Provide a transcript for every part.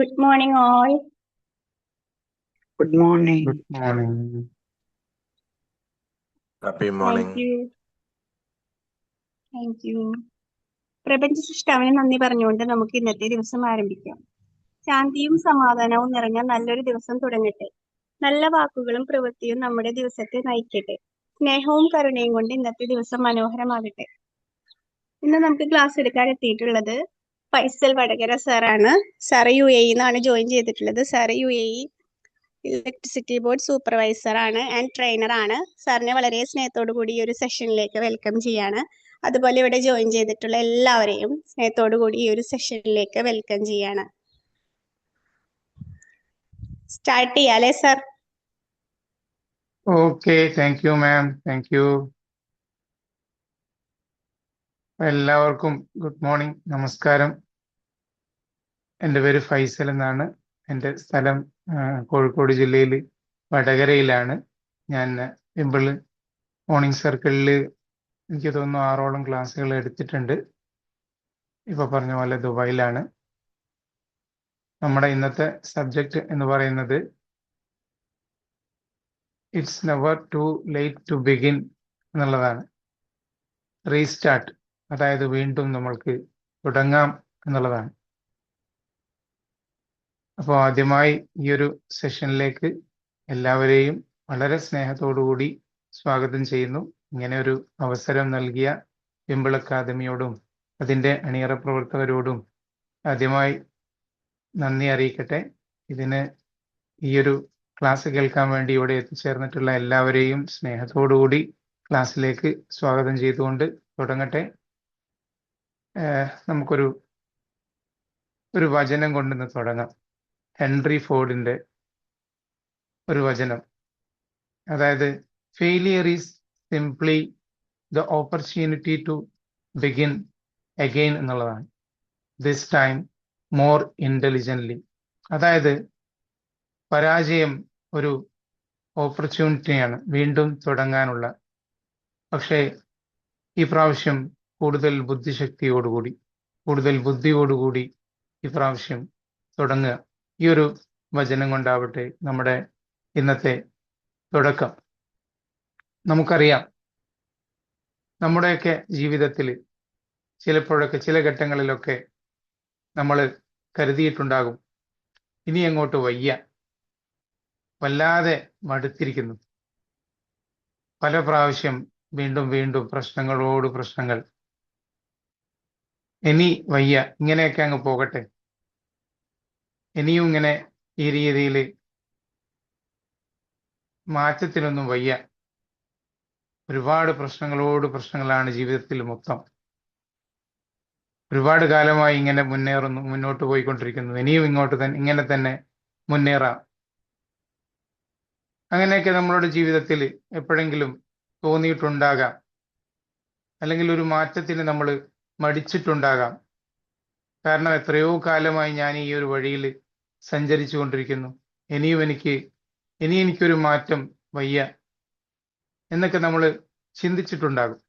Good morning, all. Good morning. Good morning. Happy Thank morning. you. Thank you. പ്രപഞ്ച സൃഷ്ടാവിന് നന്ദി പറഞ്ഞുകൊണ്ട് നമുക്ക് ഇന്നത്തെ ദിവസം ആരംഭിക്കാം. ശാന്തിയും സമാധാനവും നിറഞ്ഞ നല്ലൊരു ദിവസം തുടങ്ങട്ടെ. നല്ല വാക്കുകളും പ്രവൃത്തിയും നമ്മുടെ ദിവസത്തെ നയിക്കട്ടെ. സ്നേഹവും കരുണയും കൊണ്ട് ഇന്നത്തെ ദിവസം മനോഹരമാകട്ടെ. ഇന്ന് നമുക്ക് ക്ലാസ് എടുക്കാൻ എത്തിയിട്ടുള്ളത് ഫൈസൽ വടകര സാറാണ്. സാറ് UAE നിന്നാണ് ജോയിൻ ചെയ്തിട്ടുള്ളത്. Sir UAE electricity board supervisor ആണ് ആൻഡ് ട്രെയിനർ ആണ്. സാറിനെ വളരെ സ്നേഹത്തോടു കൂടി ഈ ഒരു സെഷനിലേക്ക് വെൽക്കം ചെയ്യാണ്. അതുപോലെ ഇവിടെ ജോയിൻ ചെയ്തിട്ടുള്ള എല്ലാവരെയും സ്നേഹത്തോടു കൂടി ഈ ഒരു സെഷനിലേക്ക് വെൽക്കം ചെയ്യാണ്. സ്റ്റാർട്ട് ചെയ്യാലേ sir? Okay, thank you, ma'am. Thank you. എല്ലാവർക്കും ഗുഡ് മോർണിംഗ്, നമസ്കാരം. എൻ്റെ പേര് ഫൈസൽ എന്നാണ്. എൻ്റെ സ്ഥലം കോഴിക്കോട് ജില്ലയിൽ വടകരയിലാണ്. ഞാൻ വിമ്പിൾ മോർണിംഗ് സർക്കിളിൽ എനിക്ക് തോന്നുന്നു 6ഓളം ക്ലാസ്സുകൾ എടുത്തിട്ടുണ്ട്. ഇപ്പോൾ പറഞ്ഞ പോലെ ദുബായിലാണ്. നമ്മുടെ ഇന്നത്തെ സബ്ജക്റ്റ് എന്ന് പറയുന്നത് it's never too late to begin എന്നുള്ളതാണ്. റീസ്റ്റാർട്ട്, അതായത് വീണ്ടും നമ്മൾക്ക് തുടങ്ങാം എന്നുള്ളതാണ്. അപ്പോൾ ആദ്യമായി ഈ ഒരു സെഷനിലേക്ക് എല്ലാവരെയും വളരെ സ്നേഹത്തോടുകൂടി സ്വാഗതം ചെയ്യുന്നു. ഇങ്ങനെ ഒരു അവസരം നൽകിയ വിമ്പിൾ അക്കാദമിയോടും അതിൻ്റെ അണിയറ പ്രവർത്തകരോടും ആദ്യമായി നന്ദി അറിയിക്കട്ടെ. ഇതിന് ഈ ഒരു ക്ലാസ് കേൾക്കാൻ വേണ്ടി ഇവിടെ എത്തിച്ചേർന്നിട്ടുള്ള എല്ലാവരെയും സ്നേഹത്തോടുകൂടി ക്ലാസ്സിലേക്ക് സ്വാഗതം ചെയ്തുകൊണ്ട് തുടങ്ങട്ടെ. നമുക്കൊരു വചനം കൊണ്ടിന്ന് തുടങ്ങാം. ഹെൻറി ഫോർഡിന്റെ ഒരു വചനം, അതായത് failure is simply the opportunity to begin again എന്നുള്ളതാണ്. This time more intelligently. അതായത് പരാജയം ഒരു ഓപ്പർച്യൂണിറ്റിയാണ് വീണ്ടും തുടങ്ങാനുള്ള. പക്ഷേ ഈ പ്രാവശ്യം കൂടുതൽ ബുദ്ധിശക്തിയോടുകൂടി, കൂടുതൽ ബുദ്ധിയോടുകൂടി ഈ പ്രാവശ്യം തുടങ്ങുക. ഈ ഒരു വചനം കൊണ്ടാവട്ടെ നമ്മുടെ ഇന്നത്തെ തുടക്കം. നമുക്കറിയാം, നമ്മുടെയൊക്കെ ജീവിതത്തിൽ ചിലപ്പോഴൊക്കെ ചില ഘട്ടങ്ങളിലൊക്കെ നമ്മൾ കരുതിയിട്ടുണ്ടാകും, ഇനി അങ്ങോട്ട് വയ്യ, വല്ലാതെ മടുത്തിരിക്കുന്നു. പല പ്രാവശ്യം വീണ്ടും വീണ്ടും പ്രശ്നങ്ങളോട് പ്രശ്നങ്ങൾ, ഇനി വയ്യ, ഇങ്ങനെയൊക്കെ അങ്ങ് പോകട്ടെ, ഇനിയും ഇങ്ങനെ ഈ രീതിയിൽ മാറ്റത്തിനൊന്നും വയ്യ. ഒരുപാട് പ്രശ്നങ്ങളോട് പ്രശ്നങ്ങളാണ് ജീവിതത്തിൽ മൊത്തം. ഒരുപാട് കാലമായി ഇങ്ങനെ മുന്നോട്ട് പോയിക്കൊണ്ടിരിക്കുന്നു, ഇനിയും ഇങ്ങനെ തന്നെ മുന്നേറാം. അങ്ങനെയൊക്കെ നമ്മളുടെ ജീവിതത്തിൽ എപ്പോഴെങ്കിലും തോന്നിയിട്ടുണ്ടാകാം. അല്ലെങ്കിൽ ഒരു മാറ്റത്തിന് നമ്മൾ മടിച്ചിട്ടുണ്ടാകാം. കാരണം എത്രയോ കാലമായി ഞാൻ ഈ ഒരു വഴിയിൽ സഞ്ചരിച്ചു കൊണ്ടിരിക്കുന്നു, ഇനി എനിക്കൊരു മാറ്റം വയ്യ എന്നൊക്കെ നമ്മൾ ചിന്തിച്ചിട്ടുണ്ടാകും.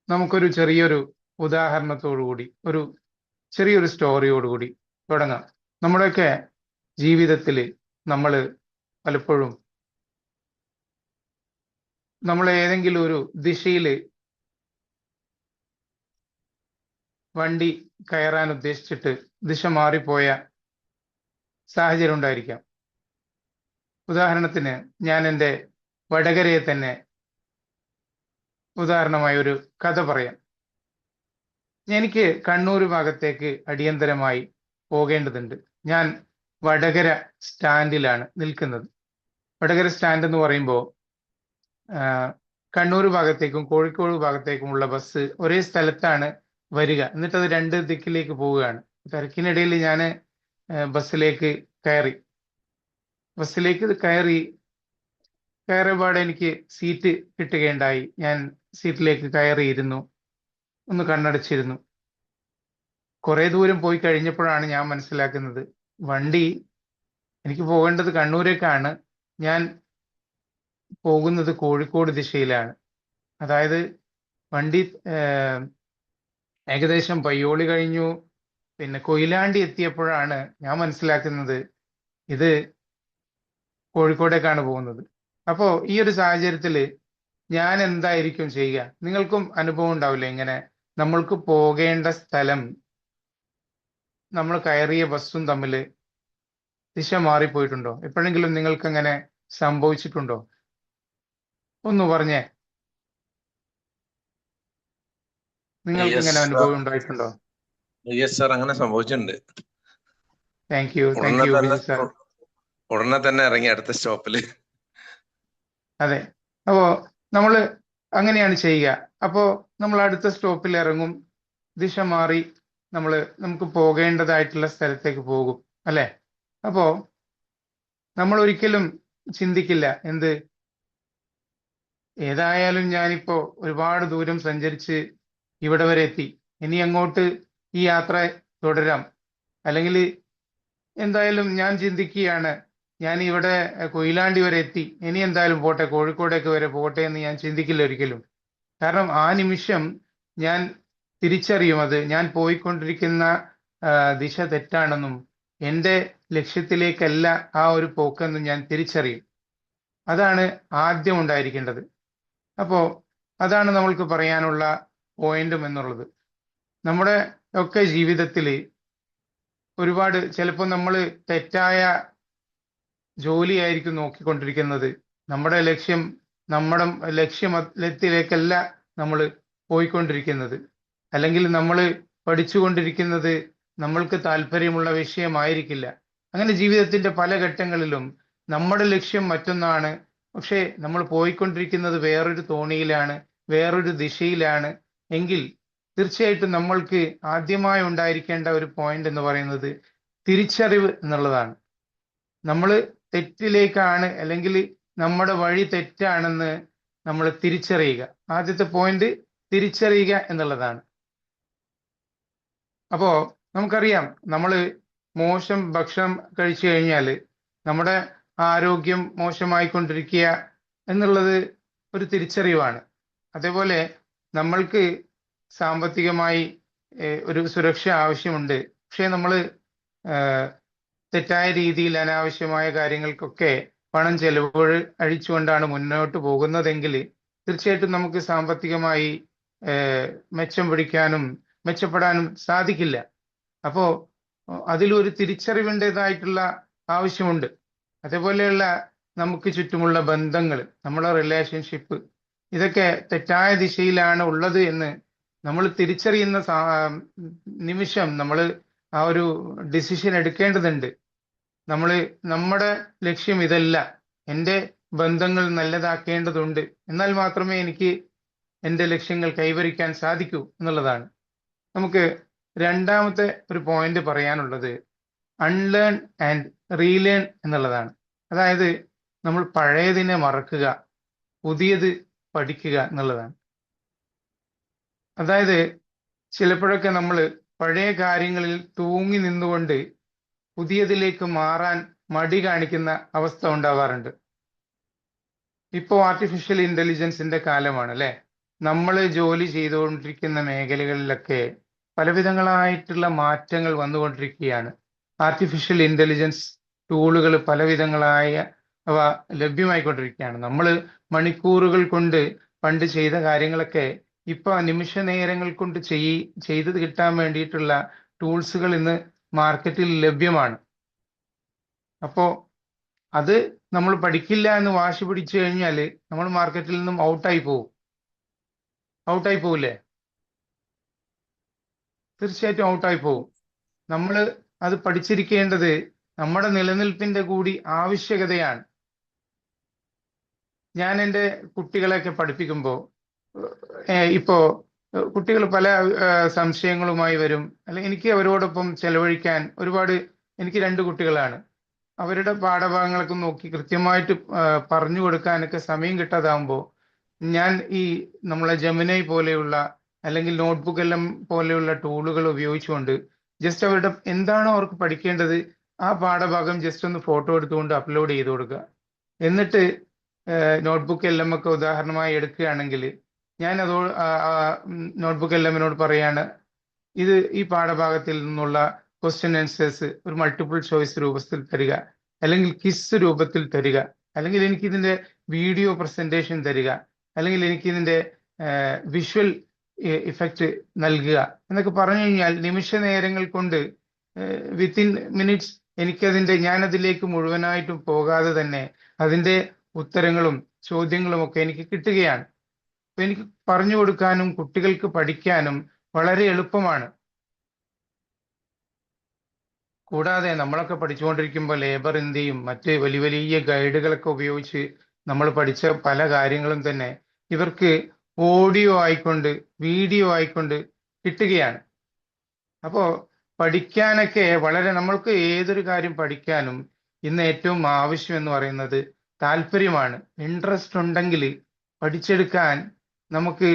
നമുക്കൊരു ചെറിയൊരു ഉദാഹരണത്തോടുകൂടി, ഒരു ചെറിയൊരു സ്റ്റോറിയോടുകൂടി തുടങ്ങാം. നമ്മുടെയൊക്കെ ജീവിതത്തിൽ നമ്മൾ പലപ്പോഴും നമ്മൾ ഏതെങ്കിലും ഒരു ദിശയിൽ വണ്ടി കയറാൻ ഉദ്ദേശിച്ചിട്ട് ദിശ മാറിപ്പോയ സാഹചര്യം ഉണ്ടായിരിക്കാം. ഉദാഹരണത്തിന് ഞാൻ എൻ്റെ വടകരയെ തന്നെ ഉദാഹരണമായ ഒരു കഥ പറയാം. എനിക്ക് കണ്ണൂർ ഭാഗത്തേക്ക് അടിയന്തരമായി പോകേണ്ടതുണ്ട്. ഞാൻ വടകര സ്റ്റാൻഡിലാണ് നിൽക്കുന്നത്. വടകര സ്റ്റാൻഡ് എന്ന് പറയുമ്പോൾ കണ്ണൂർ ഭാഗത്തേക്കും കോഴിക്കോട് ഭാഗത്തേക്കുമുള്ള ബസ് ഒരേ സ്ഥലത്താണ് വരിക. എന്നിട്ട് അത് രണ്ട് ദിക്കിലേക്ക് പോവുകയാണ്. തിരക്കിനിടയിൽ ഞാൻ ബസ്സിലേക്ക് കയറിയപാടെ എനിക്ക് സീറ്റ് കിട്ടുകയുണ്ടായി. ഞാൻ സീറ്റിലേക്ക് കയറിയിരുന്നു, ഒന്ന് കണ്ണടച്ചിരുന്നു. കുറെ ദൂരം പോയി കഴിഞ്ഞപ്പോഴാണ് ഞാൻ മനസ്സിലാക്കുന്നത്, വണ്ടി എനിക്ക് പോകേണ്ടത് കണ്ണൂരേക്കാണ്, ഞാൻ പോകുന്നത് കോഴിക്കോട് ദിശയിലാണ്. അതായത് വണ്ടി ഏകദേശം പയ്യോളി കഴിഞ്ഞു, പിന്നെ കൊയിലാണ്ടി എത്തിയപ്പോഴാണ് ഞാൻ മനസ്സിലാക്കുന്നത് ഇത് കോഴിക്കോടേക്കാണ് പോകുന്നത്. അപ്പോ ഈ ഒരു സാഹചര്യത്തിൽ ഞാൻ എന്തായിരിക്കും ചെയ്യുക? നിങ്ങൾക്കും അനുഭവം ഉണ്ടാവില്ലേ ഇങ്ങനെ നമ്മൾക്ക് പോകേണ്ട സ്ഥലം നമ്മൾ കയറിയ ബസ്സും തമ്മിൽ ദിശ മാറിപ്പോയിട്ടുണ്ടോ? എപ്പോഴെങ്കിലും നിങ്ങൾക്ക് അങ്ങനെ സംഭവിച്ചിട്ടുണ്ടോ? ഒന്ന് പറഞ്ഞേ, നിങ്ങൾക്ക് ഇങ്ങനെ അനുഭവം ഉണ്ടായിട്ടുണ്ടോ? യെസ് സാർ, അങ്ങനെ സംഭവിച്ചിട്ടുണ്ട്. Thank you Biju sir. ഉടനെ തന്നെ ഇറങ്ങി അടുത്ത സ്റ്റോപ്പില്. അതെ, അപ്പോ നമ്മൾ അങ്ങനെയാണ് ചെയ്യുക. അപ്പോ നമ്മൾ അടുത്ത സ്റ്റോപ്പിൽ ഇറങ്ങും, ദിശ മാറി നമുക്ക് പോകേണ്ടതായിട്ടുള്ള സ്ഥലത്തേക്ക് പോകും, അല്ലെ? അപ്പോ നമ്മൾ ഒരിക്കലും ചിന്തിക്കില്ല എന്ത്, ഏതായാലും ഞാനിപ്പോ ഒരുപാട് ദൂരം സഞ്ചരിച്ച് ഇവിടെ വരെ എത്തി, ഇനി അങ്ങോട്ട് ഈ യാത്ര തുടരാം. അല്ലെങ്കിൽ എന്തായാലും ഞാൻ ചിന്തിക്കുകയാണ്, ഞാൻ ഇവിടെ കൊയിലാണ്ടി വരെ എത്തി, ഇനി എന്തായാലും പോട്ടെ, കോഴിക്കോടേക്ക് വരെ പോട്ടെ എന്ന് ഞാൻ ചിന്തിക്കില്ല ഒരിക്കലും. കാരണം ആ നിമിഷം ഞാൻ തിരിച്ചറിയും അത് ഞാൻ പോയിക്കൊണ്ടിരിക്കുന്ന ദിശ തെറ്റാണെന്നും എൻ്റെ ലക്ഷ്യത്തിലേക്കല്ല ആ ഒരു പോക്കെന്നും ഞാൻ തിരിച്ചറിയും. അതാണ് ആദ്യം ഉണ്ടായിരിക്കേണ്ടത്. അപ്പോൾ അതാണ് നമ്മൾക്ക് പറയാനുള്ള പോയിന്റും എന്നുള്ളത്. നമ്മുടെ ഒക്കെ ജീവിതത്തിൽ ഒരുപാട് ചിലപ്പോൾ നമ്മൾ തെറ്റായ ജോലിയായിരിക്കും നോക്കിക്കൊണ്ടിരിക്കുന്നത്. നമ്മുടെ ലക്ഷ്യത്തിലേക്കല്ല നമ്മൾ പോയിക്കൊണ്ടിരിക്കുന്നത്. അല്ലെങ്കിൽ നമ്മൾ പഠിച്ചുകൊണ്ടിരിക്കുന്നത് നമ്മൾക്ക് താല്പര്യമുള്ള വിഷയമായിരിക്കില്ല. അങ്ങനെ ജീവിതത്തിന്റെ പല ഘട്ടങ്ങളിലും നമ്മുടെ ലക്ഷ്യം മറ്റൊന്നാണ്, പക്ഷേ നമ്മൾ പോയിക്കൊണ്ടിരിക്കുന്നത് വേറൊരു തോണിയിലാണ്, വേറൊരു ദിശയിലാണ്. എങ്കിൽ തീർച്ചയായിട്ടും നമ്മൾക്ക് ആദ്യമായി ഉണ്ടായിരിക്കേണ്ട ഒരു പോയിന്റ് എന്ന് പറയുന്നത് തിരിച്ചറിവ് എന്നുള്ളതാണ്. നമ്മൾ തെറ്റിലേക്കാണ്, അല്ലെങ്കിൽ നമ്മുടെ വഴി തെറ്റാണെന്ന് നമ്മൾ തിരിച്ചറിയുക. ആദ്യത്തെ പോയിന്റ് തിരിച്ചറിയുക എന്നുള്ളതാണ്. അപ്പോ നമുക്കറിയാം, നമ്മൾ മോശം ഭക്ഷണം കഴിച്ചു കഴിഞ്ഞാൽ നമ്മുടെ ആരോഗ്യം മോശമായിക്കൊണ്ടിരിക്കുക എന്നുള്ളത് ഒരു തിരിച്ചറിവാണ്. അതേപോലെ നമ്മൾക്ക് സാമ്പത്തികമായി ഒരു സുരക്ഷ ആവശ്യമുണ്ട്. പക്ഷേ നമ്മൾ തെറ്റായ രീതിയിൽ അനാവശ്യമായ കാര്യങ്ങൾക്കൊക്കെ പണം അഴിച്ചുകൊണ്ടാണ് മുന്നോട്ട് പോകുന്നതെങ്കിൽ തീർച്ചയായിട്ടും നമുക്ക് സാമ്പത്തികമായി മെച്ചപ്പെടാനും സാധിക്കില്ല. അപ്പോ അതിലൊരു തിരിച്ചറിവിൻ്റെതായിട്ടുള്ള ആവശ്യമുണ്ട്. അതേപോലെയുള്ള നമുക്ക് ചുറ്റുമുള്ള ബന്ധങ്ങൾ, നമ്മുടെ റിലേഷൻഷിപ്പ്, ഇതൊക്കെ തെറ്റായ ദിശയിലാണ് ഉള്ളത് എന്ന് നമ്മൾ തിരിച്ചറിയുന്ന നിമിഷം നമ്മൾ ആ ഒരു ഡിസിഷൻ എടുക്കേണ്ടതുണ്ട്. നമ്മുടെ ലക്ഷ്യം ഇതല്ല, എൻ്റെ ബന്ധങ്ങൾ നല്ലതാക്കേണ്ടതുണ്ട്, എന്നാൽ മാത്രമേ എനിക്ക് എൻ്റെ ലക്ഷ്യങ്ങൾ കൈവരിക്കാൻ സാധിക്കൂ എന്നുള്ളതാണ്. നമുക്ക് രണ്ടാമത്തെ ഒരു പോയിന്റ് പറയാനുള്ളത് അൺലേൺ ആൻഡ് റീലേൺ എന്നുള്ളതാണ്. അതായത് നമ്മൾ പഴയതിനെ മറക്കുക, പുതിയത് പഠിക്കുക എന്നുള്ളതാണ്. അതായത് ചിലപ്പോഴൊക്കെ നമ്മൾ പഴയ കാര്യങ്ങളിൽ തൂങ്ങി നിന്നുകൊണ്ട് പുതിയതിലേക്ക് മാറാൻ മടി കാണിക്കുന്ന അവസ്ഥ ഉണ്ടാവാറുണ്ട്. ഇപ്പോൾ ആർട്ടിഫിഷ്യൽ ഇന്റലിജൻസിന്റെ കാലമാണ്, അല്ലെ? നമ്മൾ ജോലി ചെയ്തുകൊണ്ടിരിക്കുന്ന മേഖലകളിലൊക്കെ പലവിധങ്ങളായിട്ടുള്ള മാറ്റങ്ങൾ വന്നുകൊണ്ടിരിക്കുകയാണ്. ആർട്ടിഫിഷ്യൽ ഇന്റലിജൻസ് ടൂളുകൾ അവ ലഭ്യമായിക്കൊണ്ടിരിക്കുകയാണ്. നമ്മൾ മണിക്കൂറുകൾ കൊണ്ട് പണ്ട് ചെയ്ത കാര്യങ്ങളൊക്കെ ഇപ്പൊ നിമിഷ നേരങ്ങൾ കൊണ്ട് ചെയ്ത് കിട്ടാൻ വേണ്ടിയിട്ടുള്ള ടൂൾസുകൾ ഇന്ന് മാർക്കറ്റിൽ ലഭ്യമാണ്. അപ്പോ അത് നമ്മൾ പഠിക്കില്ല എന്ന് വാശി പിടിച്ചു കഴിഞ്ഞാൽ നമ്മൾ മാർക്കറ്റിൽ നിന്നും ഔട്ടായി പോവില്ലേ? തീർച്ചയായിട്ടും ഔട്ടായി പോകും. നമ്മൾ അത് പഠിച്ചിരിക്കേണ്ടത് നമ്മുടെ നിലനിൽപ്പിന്റെ കൂടി ആവശ്യകതയാണ്. ഞാൻ എൻ്റെ കുട്ടികളെയൊക്കെ പഠിപ്പിക്കുമ്പോൾ ഇപ്പോ കുട്ടികൾ പല സംശയങ്ങളുമായി വരും. അല്ലെങ്കിൽ എനിക്ക് അവരോടൊപ്പം ചെലവഴിക്കാൻ എനിക്ക് 2 കുട്ടികളാണ്. അവരുടെ പാഠഭാഗങ്ങളൊക്കെ നോക്കി കൃത്യമായിട്ട് പറഞ്ഞു കൊടുക്കാനൊക്കെ സമയം കിട്ടാതാകുമ്പോൾ ഞാൻ ഈ നമ്മളെ ജെമിനി പോലെയുള്ള അല്ലെങ്കിൽ നോട്ട്ബുക്ക് എല്ലാം പോലെയുള്ള ടൂളുകൾ ഉപയോഗിച്ചുകൊണ്ട് ജസ്റ്റ് അവരുടെ എന്താണോ അവർക്ക് പഠിക്കേണ്ടത് ആ പാഠഭാഗം ജസ്റ്റ് ഒന്ന് ഫോട്ടോ എടുത്തുകൊണ്ട് അപ്ലോഡ് ചെയ്ത് കൊടുക്കുക. എന്നിട്ട് നോട്ട്ബുക്ക് എല്ലാം ഒക്കെ ഉദാഹരണമായി എടുക്കുകയാണെങ്കിൽ ഞാൻ നോട്ട്ബുക്ക് എല്ലാമിനോട് പറയാണ്, ഇത് ഈ പാഠഭാഗത്തിൽ നിന്നുള്ള ക്വസ്റ്റ്യൻ ആൻസേഴ്സ് ഒരു മൾട്ടിപ്പിൾ ചോയ്സ് രൂപത്തിൽ തരിക, അല്ലെങ്കിൽ ക്വിസ് രൂപത്തിൽ തരിക, അല്ലെങ്കിൽ എനിക്ക് ഇതിന്റെ വീഡിയോ പ്രസന്റേഷൻ തരിക, അല്ലെങ്കിൽ എനിക്ക് ഇതിന്റെ വിഷ്വൽ ഇഫക്റ്റ് നൽകുക എന്നൊക്കെ പറഞ്ഞു കഴിഞ്ഞാൽ നിമിഷ നേരങ്ങൾ കൊണ്ട് വിത്തിൻ മിനിറ്റ്സ് ഞാനതിലേക്ക് മുഴുവനായിട്ടും പോകാതെ തന്നെ അതിന്റെ ഉത്തരങ്ങളും ചോദ്യങ്ങളും ഒക്കെ എനിക്ക് കിട്ടുകയാണ്. അപ്പൊ എനിക്ക് പറഞ്ഞു കൊടുക്കാനും കുട്ടികൾക്ക് പഠിക്കാനും വളരെ എളുപ്പമാണ്. കൂടാതെ നമ്മളൊക്കെ പഠിച്ചുകൊണ്ടിരിക്കുമ്പോൾ ലേബർ ഇന്ത്യയും മറ്റ് വലിയ വലിയ ഗൈഡുകളൊക്കെ ഉപയോഗിച്ച് നമ്മൾ പഠിച്ച പല കാര്യങ്ങളും തന്നെ ഇവർക്ക് ഓഡിയോ ആയിക്കൊണ്ട് വീഡിയോ ആയിക്കൊണ്ട് കിട്ടുകയാണ്. അപ്പോ പഠിക്കാനൊക്കെ നമ്മൾക്ക് ഏതൊരു കാര്യം പഠിക്കാനും ഇന്ന് ഏറ്റവും ആവശ്യം എന്ന് പറയുന്നത് താല്പര്യമാണ്. ഇൻട്രസ്റ്റ് ഉണ്ടെങ്കിൽ പഠിച്ചെടുക്കാൻ നമുക്ക്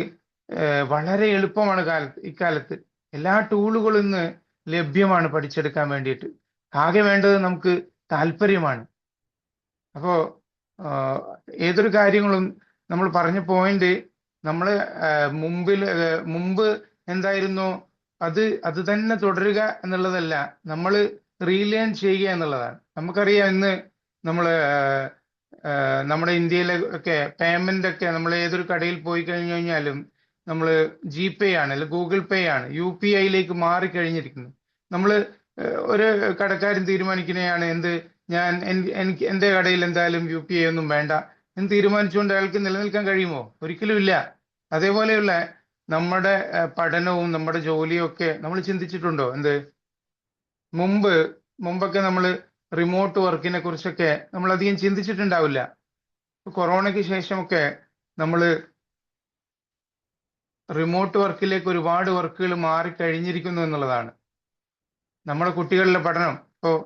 വളരെ എളുപ്പമാണ് ഇക്കാലത്ത്. എല്ലാ ടൂളുകളും ഇന്ന് ലഭ്യമാണ് പഠിച്ചെടുക്കാൻ വേണ്ടിയിട്ട്. ആകെ വേണ്ടത് നമുക്ക് താല്പര്യമാണ്. അപ്പോ ഏതൊരു കാര്യങ്ങളും നമ്മൾ പറഞ്ഞ പോയിന്റ് നമ്മൾ മുമ്പ് എന്തായിരുന്നു അത് തന്നെ തുടരുക എന്നുള്ളതല്ല, നമ്മൾ റീലേൺ ചെയ്യുക എന്നുള്ളതാണ്. നമുക്കറിയാം ഇന്ന് നമ്മൾ നമ്മുടെ ഇന്ത്യയിലെ ഒക്കെ പേയ്മെന്റ് ഒക്കെ നമ്മൾ ഏതൊരു കടയിൽ പോയി കഴിഞ്ഞു കഴിഞ്ഞാലും നമ്മൾ GPay ആണ്, അല്ലെങ്കിൽ ഗൂഗിൾ പേ ആണ്, UPI മാറിക്കഴിഞ്ഞിരിക്കുന്നു. നമ്മൾ ഒരു കടക്കാരൻ തീരുമാനിക്കുന്നതാണ് എനിക്ക് എന്റെ കടയിൽ എന്തായാലും UPI ഒന്നും വേണ്ട എന്ന് തീരുമാനിച്ചുകൊണ്ട് അയാൾക്ക് നിലനിൽക്കാൻ കഴിയുമോ? ഒരിക്കലും ഇല്ല. അതേപോലെയുള്ള നമ്മുടെ പഠനവും നമ്മുടെ ജോലിയും ഒക്കെ നമ്മൾ ചിന്തിച്ചിട്ടുണ്ടോ? മുമ്പൊക്കെ നമ്മൾ റിമോട്ട് വർക്കിനെ കുറിച്ചൊക്കെ നമ്മൾ അധികം ചിന്തിച്ചിട്ടുണ്ടാവില്ല. കൊറോണയ്ക്ക് ശേഷമൊക്കെ നമ്മൾ റിമോട്ട് വർക്കിലേക്ക് ഒരുപാട് വർക്കുകൾ മാറിക്കഴിഞ്ഞിരിക്കുന്നു എന്നുള്ളതാണ്. നമ്മുടെ കുട്ടികളുടെ പഠനം ഇപ്പോൾ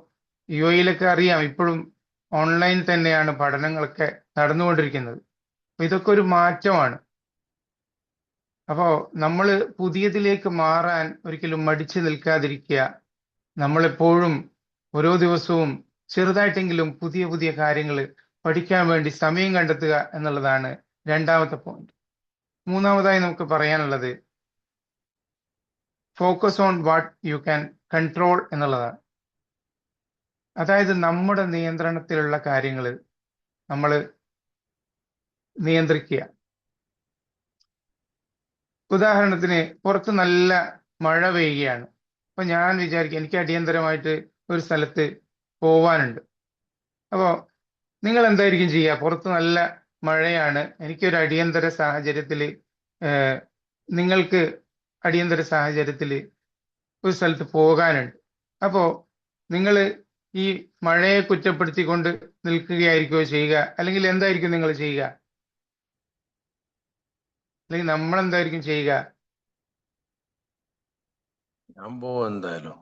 UAE അറിയാം, ഇപ്പോഴും ഓൺലൈൻ തന്നെയാണ് പഠനങ്ങളൊക്കെ നടന്നുകൊണ്ടിരിക്കുന്നത്. അപ്പൊ ഇതൊക്കെ ഒരു മാറ്റമാണ്. അപ്പോ നമ്മൾ പുതിയതിലേക്ക് മാറാൻ ഒരിക്കലും മടിച്ചു നിൽക്കാതിരിക്കുക. നമ്മളെപ്പോഴും ഓരോ ദിവസവും ചെറുതായിട്ടെങ്കിലും പുതിയ പുതിയ കാര്യങ്ങൾ പഠിക്കാൻ വേണ്ടി സമയം കണ്ടെത്തുക എന്നുള്ളതാണ് രണ്ടാമത്തെ പോയിന്റ്. മൂന്നാമതായി നമുക്ക് പറയാനുള്ളത് focus on what you can control എന്നുള്ളതാണ്. അതായത് നമ്മുടെ നിയന്ത്രണത്തിലുള്ള കാര്യങ്ങൾ നമ്മൾ നിയന്ത്രിക്കുക. ഉദാഹരണത്തിന് പുറത്ത് നല്ല മഴ പെയ്യുകയാണ്. അപ്പൊ ഞാൻ വിചാരിക്കുക എനിക്ക് അടിയന്തരമായിട്ട് ഒരു സ്ഥലത്ത് പോവാനുണ്ട്. അപ്പോൾ നിങ്ങൾ എന്തായിരിക്കും ചെയ്യുക? പുറത്ത് നല്ല മഴയാണ്, എനിക്കൊരു അടിയന്തര സാഹചര്യത്തിൽ നിങ്ങൾക്ക് അടിയന്തര സാഹചര്യത്തിൽ ഒരു സ്ഥലത്ത് പോകാനുണ്ട്. അപ്പോൾ നിങ്ങൾ ഈ മഴയെ കുറ്റപ്പെടുത്തിക്കൊണ്ട് നിൽക്കുകയായിരിക്കുമോ ചെയ്യുക? അല്ലെങ്കിൽ എന്തായിരിക്കും നിങ്ങൾ ചെയ്യുക? അല്ലെങ്കിൽ നമ്മൾ എന്തായിരിക്കും ചെയ്യുക? ഞാൻ പോവും എന്തായാലും.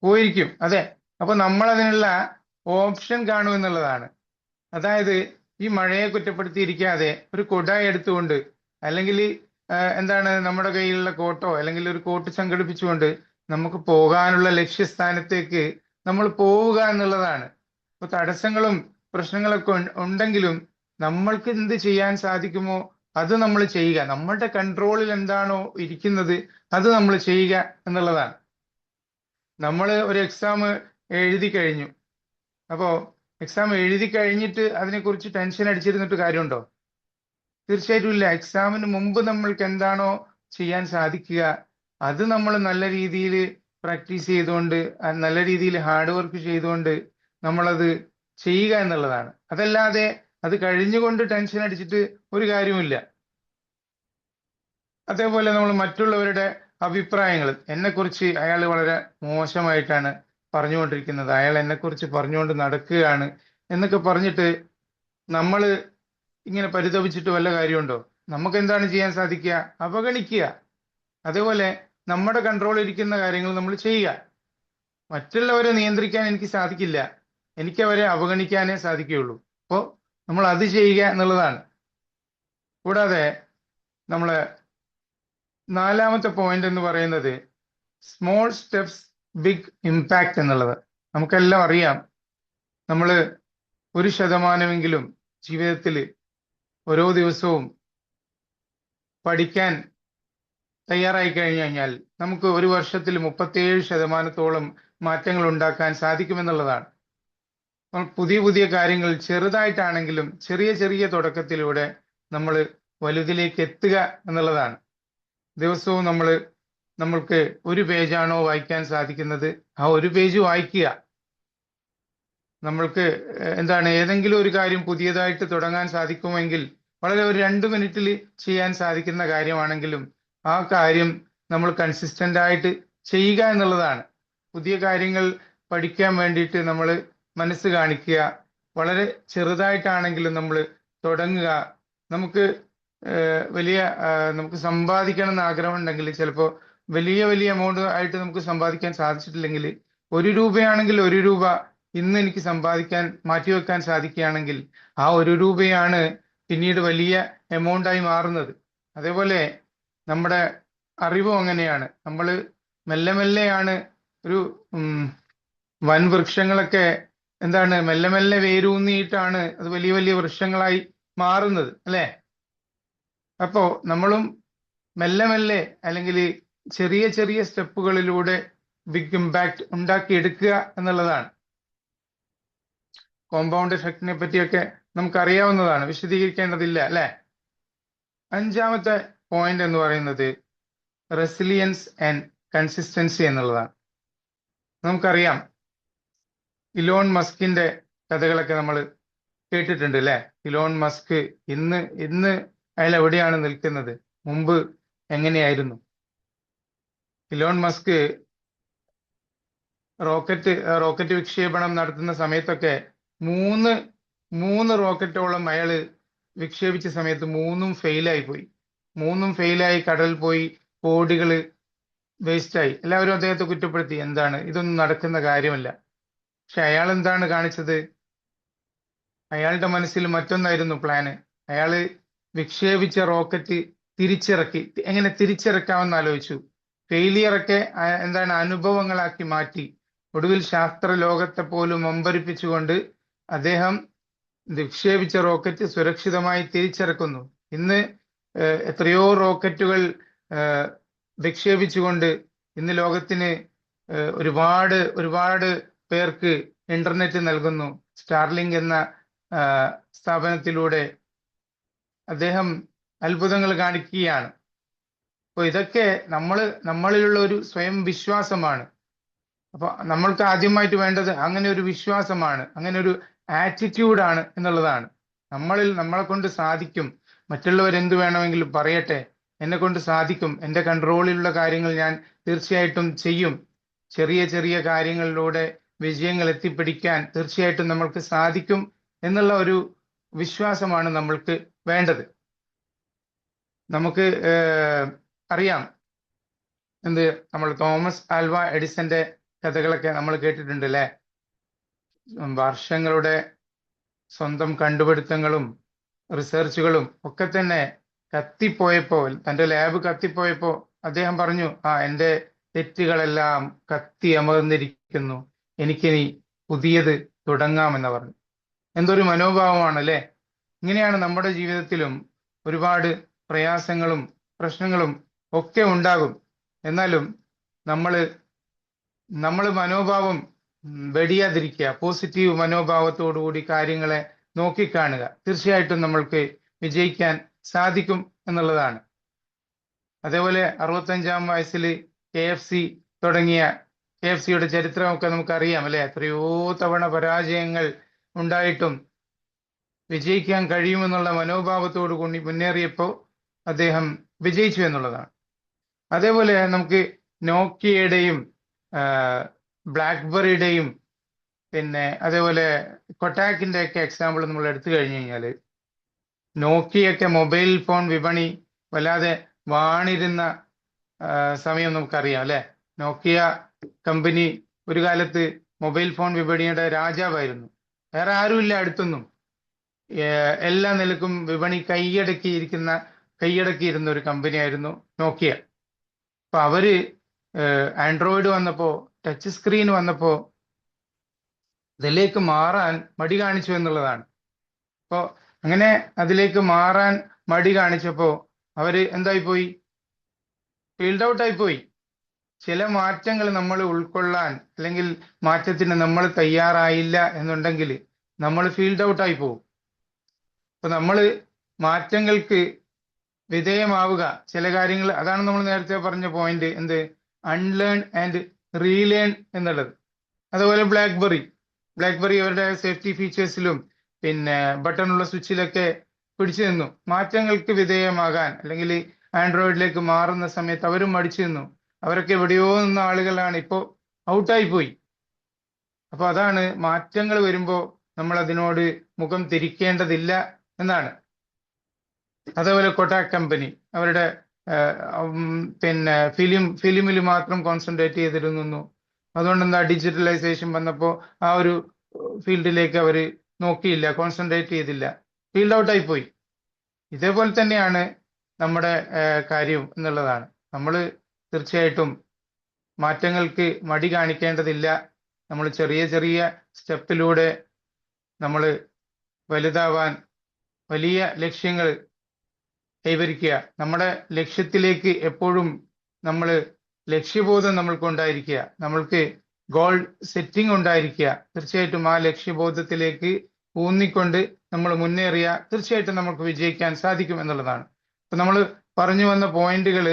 പോയിരിക്കും. അതെ. അപ്പൊ നമ്മൾ അതിനുള്ള ഓപ്ഷൻ കാണും എന്നുള്ളതാണ്. അതായത് ഈ മഴയെ കുറ്റപ്പെടുത്തിയിരിക്കാതെ ഒരു കുട എടുത്തുകൊണ്ട്, അല്ലെങ്കിൽ നമ്മുടെ കയ്യിലുള്ള കോട്ടോ അല്ലെങ്കിൽ ഒരു കോട്ട് സംഘടിപ്പിച്ചുകൊണ്ട് നമുക്ക് പോകാനുള്ള ലക്ഷ്യസ്ഥാനത്തേക്ക് നമ്മൾ പോവുക എന്നുള്ളതാണ്. ഇപ്പൊ തടസ്സങ്ങളും പ്രശ്നങ്ങളൊക്കെ ഉണ്ടെങ്കിലും നമ്മൾക്ക് എന്ത് ചെയ്യാൻ സാധിക്കുമോ അത് നമ്മൾ ചെയ്യുക. നമ്മളുടെ കൺട്രോളിൽ എന്താണോ ഇരിക്കുന്നത് അത് നമ്മൾ ചെയ്യുക എന്നുള്ളതാണ്. നമ്മൾ ഒരു എക്സാം എഴുതി കഴിഞ്ഞു. അപ്പോൾ എക്സാം എഴുതി കഴിഞ്ഞിട്ട് അതിനെക്കുറിച്ച് ടെൻഷൻ അടിച്ചിരുന്നിട്ട് കാര്യമുണ്ടോ? തീർച്ചയായിട്ടും ഇല്ല. എക്സാമിന് മുമ്പ് നമ്മൾക്ക് എന്താണോ ചെയ്യാൻ സാധിക്കുക അത് നമ്മൾ നല്ല രീതിയിൽ പ്രാക്ടീസ് ചെയ്തുകൊണ്ട്, നല്ല രീതിയിൽ ഹാർഡ് വർക്ക് ചെയ്തുകൊണ്ട് നമ്മളത് ചെയ്യുക എന്നുള്ളതാണ്. അതല്ലാതെ അത് കഴിഞ്ഞുകൊണ്ട് ടെൻഷൻ അടിച്ചിട്ട് ഒരു കാര്യവുമില്ല. അതേപോലെ നമ്മൾ മറ്റുള്ളവരുടെ അഭിപ്രായങ്ങൾ, എന്നെക്കുറിച്ച് അയാൾ വളരെ മോശമായിട്ടാണ് പറഞ്ഞുകൊണ്ടിരിക്കുന്നത്, അയാൾ എന്നെക്കുറിച്ച് പറഞ്ഞുകൊണ്ട് നടക്കുകയാണ് എന്നൊക്കെ പറഞ്ഞിട്ട് നമ്മൾ ഇങ്ങനെ പരിതപിച്ചിട്ട് വല്ല കാര്യമുണ്ടോ? നമുക്ക് എന്താണ് ചെയ്യാൻ സാധിക്കുക? അവഗണിക്കുക. അതേപോലെ നമ്മുടെ കൺട്രോളിൽ ഇരിക്കുന്ന കാര്യങ്ങൾ നമ്മൾ ചെയ്യുക. മറ്റുള്ളവരെ നിയന്ത്രിക്കാൻ എനിക്ക് സാധിക്കില്ല, എനിക്ക് അവരെ അവഗണിക്കാനേ സാധിക്കുകയുള്ളൂ. അപ്പോൾ നമ്മൾ അത് ചെയ്യുക എന്നുള്ളതാണ്. കൂടാതെ നമ്മളെ നാലാമത്തെ പോയിന്റ് എന്ന് പറയുന്നത് സ്മോൾ സ്റ്റെപ്സ് ബിഗ് ഇമ്പാക്റ്റ് എന്നുള്ളത്. നമുക്കെല്ലാം അറിയാം, നമ്മൾ 1% ജീവിതത്തിൽ ഓരോ ദിവസവും പഠിക്കാൻ തയ്യാറായി കഴിഞ്ഞു കഴിഞ്ഞാൽ നമുക്ക് ഒരു വർഷത്തിൽ 37% മാറ്റങ്ങൾ ഉണ്ടാക്കാൻ സാധിക്കുമെന്നുള്ളതാണ്. അപ്പോൾ പുതിയ പുതിയ കാര്യങ്ങൾ ചെറുതായിട്ടാണെങ്കിലും ചെറിയ ചെറിയ തുടക്കത്തിലൂടെ നമ്മൾ വലുതിലേക്ക് എത്തുക എന്നുള്ളതാണ്. ദിവസവും നമ്മൾക്ക് ഒരു പേജാണോ വായിക്കാൻ സാധിക്കുന്നത്, ആ ഒരു പേജ് വായിക്കുക. നമ്മൾക്ക് ഏതെങ്കിലും ഒരു കാര്യം പുതിയതായിട്ട് തുടങ്ങാൻ സാധിക്കുമെങ്കിൽ വളരെ ഒരു 2 മിനിറ്റിൽ ചെയ്യാൻ സാധിക്കുന്ന കാര്യമാണെങ്കിലും ആ കാര്യം നമ്മൾ കൺസിസ്റ്റന്റ് ആയിട്ട് ചെയ്യുക എന്നുള്ളതാണ്. പുതിയ കാര്യങ്ങൾ പഠിക്കാൻ വേണ്ടിയിട്ട് നമ്മൾ മനസ്സ് കാണിക്കുക. വളരെ ചെറുതായിട്ടാണെങ്കിലും നമ്മൾ തുടങ്ങുക. നമുക്ക് നമുക്ക് സമ്പാദിക്കണം എന്ന് ആഗ്രഹം ഉണ്ടെങ്കിൽ, ചിലപ്പോൾ വലിയ വലിയ എമൗണ്ട് ആയിട്ട് നമുക്ക് സമ്പാദിക്കാൻ സാധിച്ചിട്ടില്ലെങ്കിൽ, 1 രൂപയാണെങ്കിൽ 1 രൂപ ഇന്ന് എനിക്ക് സമ്പാദിക്കാൻ മാറ്റിവെക്കാൻ സാധിക്കുകയാണെങ്കിൽ ആ 1 രൂപയാണ് പിന്നീട് വലിയ എമൗണ്ടായി മാറുന്നത്. അതേപോലെ നമ്മുടെ അറിവും അങ്ങനെയാണ്. നമ്മൾ മെല്ലെ മെല്ലെയാണ് ഒരു വൻ വൃക്ഷങ്ങളൊക്കെ മെല്ലെ മെല്ലെ വേരൂന്നിയിട്ടാണ് അത് വലിയ വലിയ വൃക്ഷങ്ങളായി മാറുന്നത്, അല്ലെ? അപ്പോ നമ്മളും മെല്ലെ മെല്ലെ അല്ലെങ്കിൽ ചെറിയ ചെറിയ സ്റ്റെപ്പുകളിലൂടെ ബിഗ് ഇമ്പാക്ട് ഉണ്ടാക്കിയെടുക്കുക എന്നുള്ളതാണ്. കോമ്പൗണ്ട് എഫക്റ്റിനെ പറ്റിയൊക്കെ നമുക്കറിയാവുന്നതാണ്, വിശദീകരിക്കേണ്ടതില്ല, അല്ലെ? 5ാമത്തെ പോയിന്റ് എന്ന് പറയുന്നത് റെസിലിയൻസ് ആൻഡ് കൺസിസ്റ്റൻസി എന്നുള്ളതാണ്. നമുക്കറിയാം, ഇലോൺ മസ്കിന്റെ കഥകളൊക്കെ നമ്മൾ കേട്ടിട്ടുണ്ട്, അല്ലെ? ഇലോൺ മസ്ക് ഇന്ന് അയാൾ എവിടെയാണ് നിൽക്കുന്നത്, മുമ്പ് എങ്ങനെയായിരുന്നു? ഇലോൺ മസ്ക് റോക്കറ്റ് വിക്ഷേപണം നടത്തുന്ന സമയത്തൊക്കെ മൂന്ന് റോക്കറ്റോളം അയാൾ വിക്ഷേപിച്ച സമയത്ത് 3ഉം ഫെയിലായി പോയി. 3ഉം ഫെയിലായി കടലിൽ പോയി, കോടികൾ വേസ്റ്റായി. എല്ലാവരും അദ്ദേഹത്തെ കുറ്റപ്പെടുത്തി, ഇതൊന്നും നടക്കുന്ന കാര്യമല്ല. പക്ഷെ അയാൾ എന്താണ് കാണിച്ചത്? അയാളുടെ മനസ്സിൽ മറ്റൊന്നായിരുന്നു പ്ലാന്. അയാള് വിക്ഷേപിച്ച റോക്കറ്റ് തിരിച്ചിറക്കി. എങ്ങനെ തിരിച്ചിറക്കാമെന്ന് ആലോചിച്ചു. ഫെയിലിയറൊക്കെ അനുഭവങ്ങളാക്കി മാറ്റി. ഒടുവിൽ ശാസ്ത്ര ലോകത്തെ പോലും അമ്പരിപ്പിച്ചുകൊണ്ട് അദ്ദേഹം വിക്ഷേപിച്ച റോക്കറ്റ് സുരക്ഷിതമായി തിരിച്ചിറക്കുന്നു. ഇന്ന് എത്രയോ റോക്കറ്റുകൾ വിക്ഷേപിച്ചുകൊണ്ട് ഇന്ന് ലോകത്തിന് ഒരുപാട് പേർക്ക് ഇന്റർനെറ്റ് നൽകുന്നു. സ്റ്റാർലിങ്ക് എന്ന സ്ഥാപനത്തിലൂടെ അദ്ദേഹം അത്ഭുതങ്ങൾ കാണിക്കുകയാണ്. അപ്പോൾ ഇതൊക്കെ നമ്മളിലുള്ള ഒരു സ്വയം വിശ്വാസമാണ്. അപ്പൊ നമ്മൾക്ക് ആദ്യമായിട്ട് വേണ്ടത് അങ്ങനെ ഒരു വിശ്വാസമാണ്, അങ്ങനെ ഒരു ആറ്റിറ്റ്യൂഡാണ് എന്നുള്ളതാണ്. നമ്മളെ കൊണ്ട് സാധിക്കും. മറ്റുള്ളവർ എന്ത് വേണമെങ്കിലും പറയട്ടെ, എന്നെ കൊണ്ട് സാധിക്കും. എൻ്റെ കൺട്രോളിലുള്ള കാര്യങ്ങൾ ഞാൻ തീർച്ചയായിട്ടും ചെയ്യും. ചെറിയ ചെറിയ കാര്യങ്ങളിലൂടെ വിജയങ്ങൾ എത്തിപ്പിടിക്കാൻ തീർച്ചയായിട്ടും നമ്മൾക്ക് സാധിക്കും എന്നുള്ള ഒരു വിശ്വാസമാണ് നമ്മൾക്ക് വേണ്ടത്. നമുക്ക് അറിയാം, നമ്മൾ തോമസ് ആൽവ എഡിസന്റെ കഥകളൊക്കെ നമ്മൾ കേട്ടിട്ടുണ്ട്, അല്ലെ? വർഷങ്ങളുടെ സ്വന്തം കണ്ടുപിടുത്തങ്ങളും റിസർച്ചുകളും ഒക്കെ തന്നെ തന്റെ ലാബ് കത്തിപ്പോയപ്പോ അദ്ദേഹം പറഞ്ഞു, എൻ്റെ തെറ്റുകളെല്ലാം കത്തി അമർന്നിരിക്കുന്നു, എനിക്കിനി പുതിയത് തുടങ്ങാമെന്ന് പറഞ്ഞു. എന്തൊരു മനോഭാവമാണ്, അല്ലെ? ഇങ്ങനെയാണ് നമ്മുടെ ജീവിതത്തിലും ഒരുപാട് പ്രയാസങ്ങളും പ്രശ്നങ്ങളും ഒക്കെ ഉണ്ടാകും. എന്നാലും നമ്മൾ മനോഭാവം വെടിയാതിരിക്കുക. പോസിറ്റീവ് മനോഭാവത്തോടുകൂടി കാര്യങ്ങളെ നോക്കിക്കാണുക. തീർച്ചയായിട്ടും നമ്മൾക്ക് വിജയിക്കാൻ സാധിക്കും എന്നുള്ളതാണ്. അതേപോലെ 65ാം വയസ്സിൽ KFCയുടെ ചരിത്രമൊക്കെ നമുക്കറിയാം, അല്ലെ? എത്രയോ തവണ പരാജയങ്ങൾ ഉണ്ടായിട്ടും വിജയിക്കാൻ കഴിയുമെന്നുള്ള മനോഭാവത്തോടു കൂടി മുന്നേറിയപ്പോൾ അദ്ദേഹം വിജയിച്ചു എന്നുള്ളതാണ്. അതേപോലെ നമുക്ക് നോക്കിയയുടെയും ബ്ലാക്ക്ബെറിയുടെയും പിന്നെ അതേപോലെ കൊട്ടാക്കിന്റെ ഒക്കെ എക്സാമ്പിൾ നമ്മൾ എടുത്തു കഴിഞ്ഞു കഴിഞ്ഞാൽ, നോക്കിയൊക്കെ മൊബൈൽ ഫോൺ വിപണി വല്ലാതെ വാണിരുന്ന സമയം നമുക്കറിയാം, അല്ലെ? നോക്കിയ കമ്പനി ഒരു കാലത്ത് മൊബൈൽ ഫോൺ വിപണിയുടെ രാജാവായിരുന്നു. വേറെ ആരുമില്ല അടുത്തൊന്നും. എല്ലാ നിലക്കും വിപണി കൈയടക്കിയിരുന്ന ഒരു കമ്പനിയായിരുന്നു നോക്കിയ. അപ്പൊ അവര് ആൻഡ്രോയിഡ് വന്നപ്പോ, ടച്ച് സ്ക്രീൻ വന്നപ്പോ അതിലേക്ക് മാറാൻ മടി കാണിച്ചു എന്നുള്ളതാണ്. അപ്പോൾ അങ്ങനെ അതിലേക്ക് മാറാൻ മടി കാണിച്ചപ്പോ അവര് എന്തായി പോയി? ഫീൽഡ് ഔട്ട് ആയി പോയി. ചില മാറ്റങ്ങൾ നമ്മൾ ഉൾക്കൊള്ളാൻ അല്ലെങ്കിൽ മാറ്റത്തിന് നമ്മൾ തയ്യാറായില്ല എന്നുണ്ടെങ്കിൽ നമ്മൾ ഫീൽഡ് ഔട്ട് ആയി പോകും. അപ്പൊ നമ്മൾ മാറ്റങ്ങൾക്ക് വിധേയമാവുക. ചില കാര്യങ്ങൾ, അതാണ് നമ്മൾ നേരത്തെ പറഞ്ഞ പോയിന്റ്, എന്ത് അൺലേൺ ആൻഡ് റീലേൺ എന്നുള്ളത്. അതുപോലെ ബ്ലാക്ക്ബെറി അവരുടെ സേഫ്റ്റി ഫീച്ചേഴ്സിലും പിന്നെ ബട്ടണുള്ള സ്വിച്ചിലൊക്കെ പിടിച്ചു നിന്നു. മാറ്റങ്ങൾക്ക് വിധേയമാകാൻ അല്ലെങ്കിൽ ആൻഡ്രോയിഡിലേക്ക് മാറുന്ന സമയത്ത് അവരും മടിച്ചു നിന്നു. അവരൊക്കെ എവിടെയോ നിന്ന ആളുകളാണ് ഇപ്പോൾ ഔട്ടായി പോയി. അപ്പൊ അതാണ്, മാറ്റങ്ങൾ വരുമ്പോൾ നമ്മൾ അതിനോട് മുഖം തിരിക്കേണ്ടതില്ല എന്നാണ്. അതേപോലെ കൊട്ടാക് കമ്പനി അവരുടെ പിന്നെ ഫിലിമിൽ മാത്രം കോൺസെൻട്രേറ്റ് ചെയ്തിരുന്നു. അതുകൊണ്ട് എന്താ, ഡിജിറ്റലൈസേഷൻ വന്നപ്പോൾ ആ ഒരു ഫീൽഡിലേക്ക് അവർ നോക്കിയില്ല, കോൺസെൻട്രേറ്റ് ചെയ്തില്ല, ഫീൽഡ് ഔട്ടായി പോയി. ഇതേപോലെ തന്നെയാണ് നമ്മുടെ കാര്യം എന്നുള്ളതാണ്. നമ്മൾ തീർച്ചയായിട്ടും മാറ്റങ്ങൾക്ക് മടി കാണിക്കേണ്ടതില്ല. നമ്മൾ ചെറിയ ചെറിയ സ്റ്റെപ്പിലൂടെ നമ്മൾ വലുതാവാൻ, വലിയ ലക്ഷ്യങ്ങൾ കൈവരിക്കുക. നമ്മുടെ ലക്ഷ്യത്തിലേക്ക് എപ്പോഴും നമ്മൾ ലക്ഷ്യബോധം നമ്മൾക്ക് ഉണ്ടായിരിക്കുക, നമ്മൾക്ക് ഗോൾ സെറ്റിംഗ് ഉണ്ടായിരിക്കുക. തീർച്ചയായിട്ടും ആ ലക്ഷ്യബോധത്തിലേക്ക് ഊന്നിക്കൊണ്ട് നമ്മൾ മുന്നേറിയ തീർച്ചയായിട്ടും നമുക്ക് വിജയിക്കാൻ സാധിക്കും എന്നുള്ളതാണ്. അപ്പൊ നമ്മൾ പറഞ്ഞു വന്ന പോയിന്റുകൾ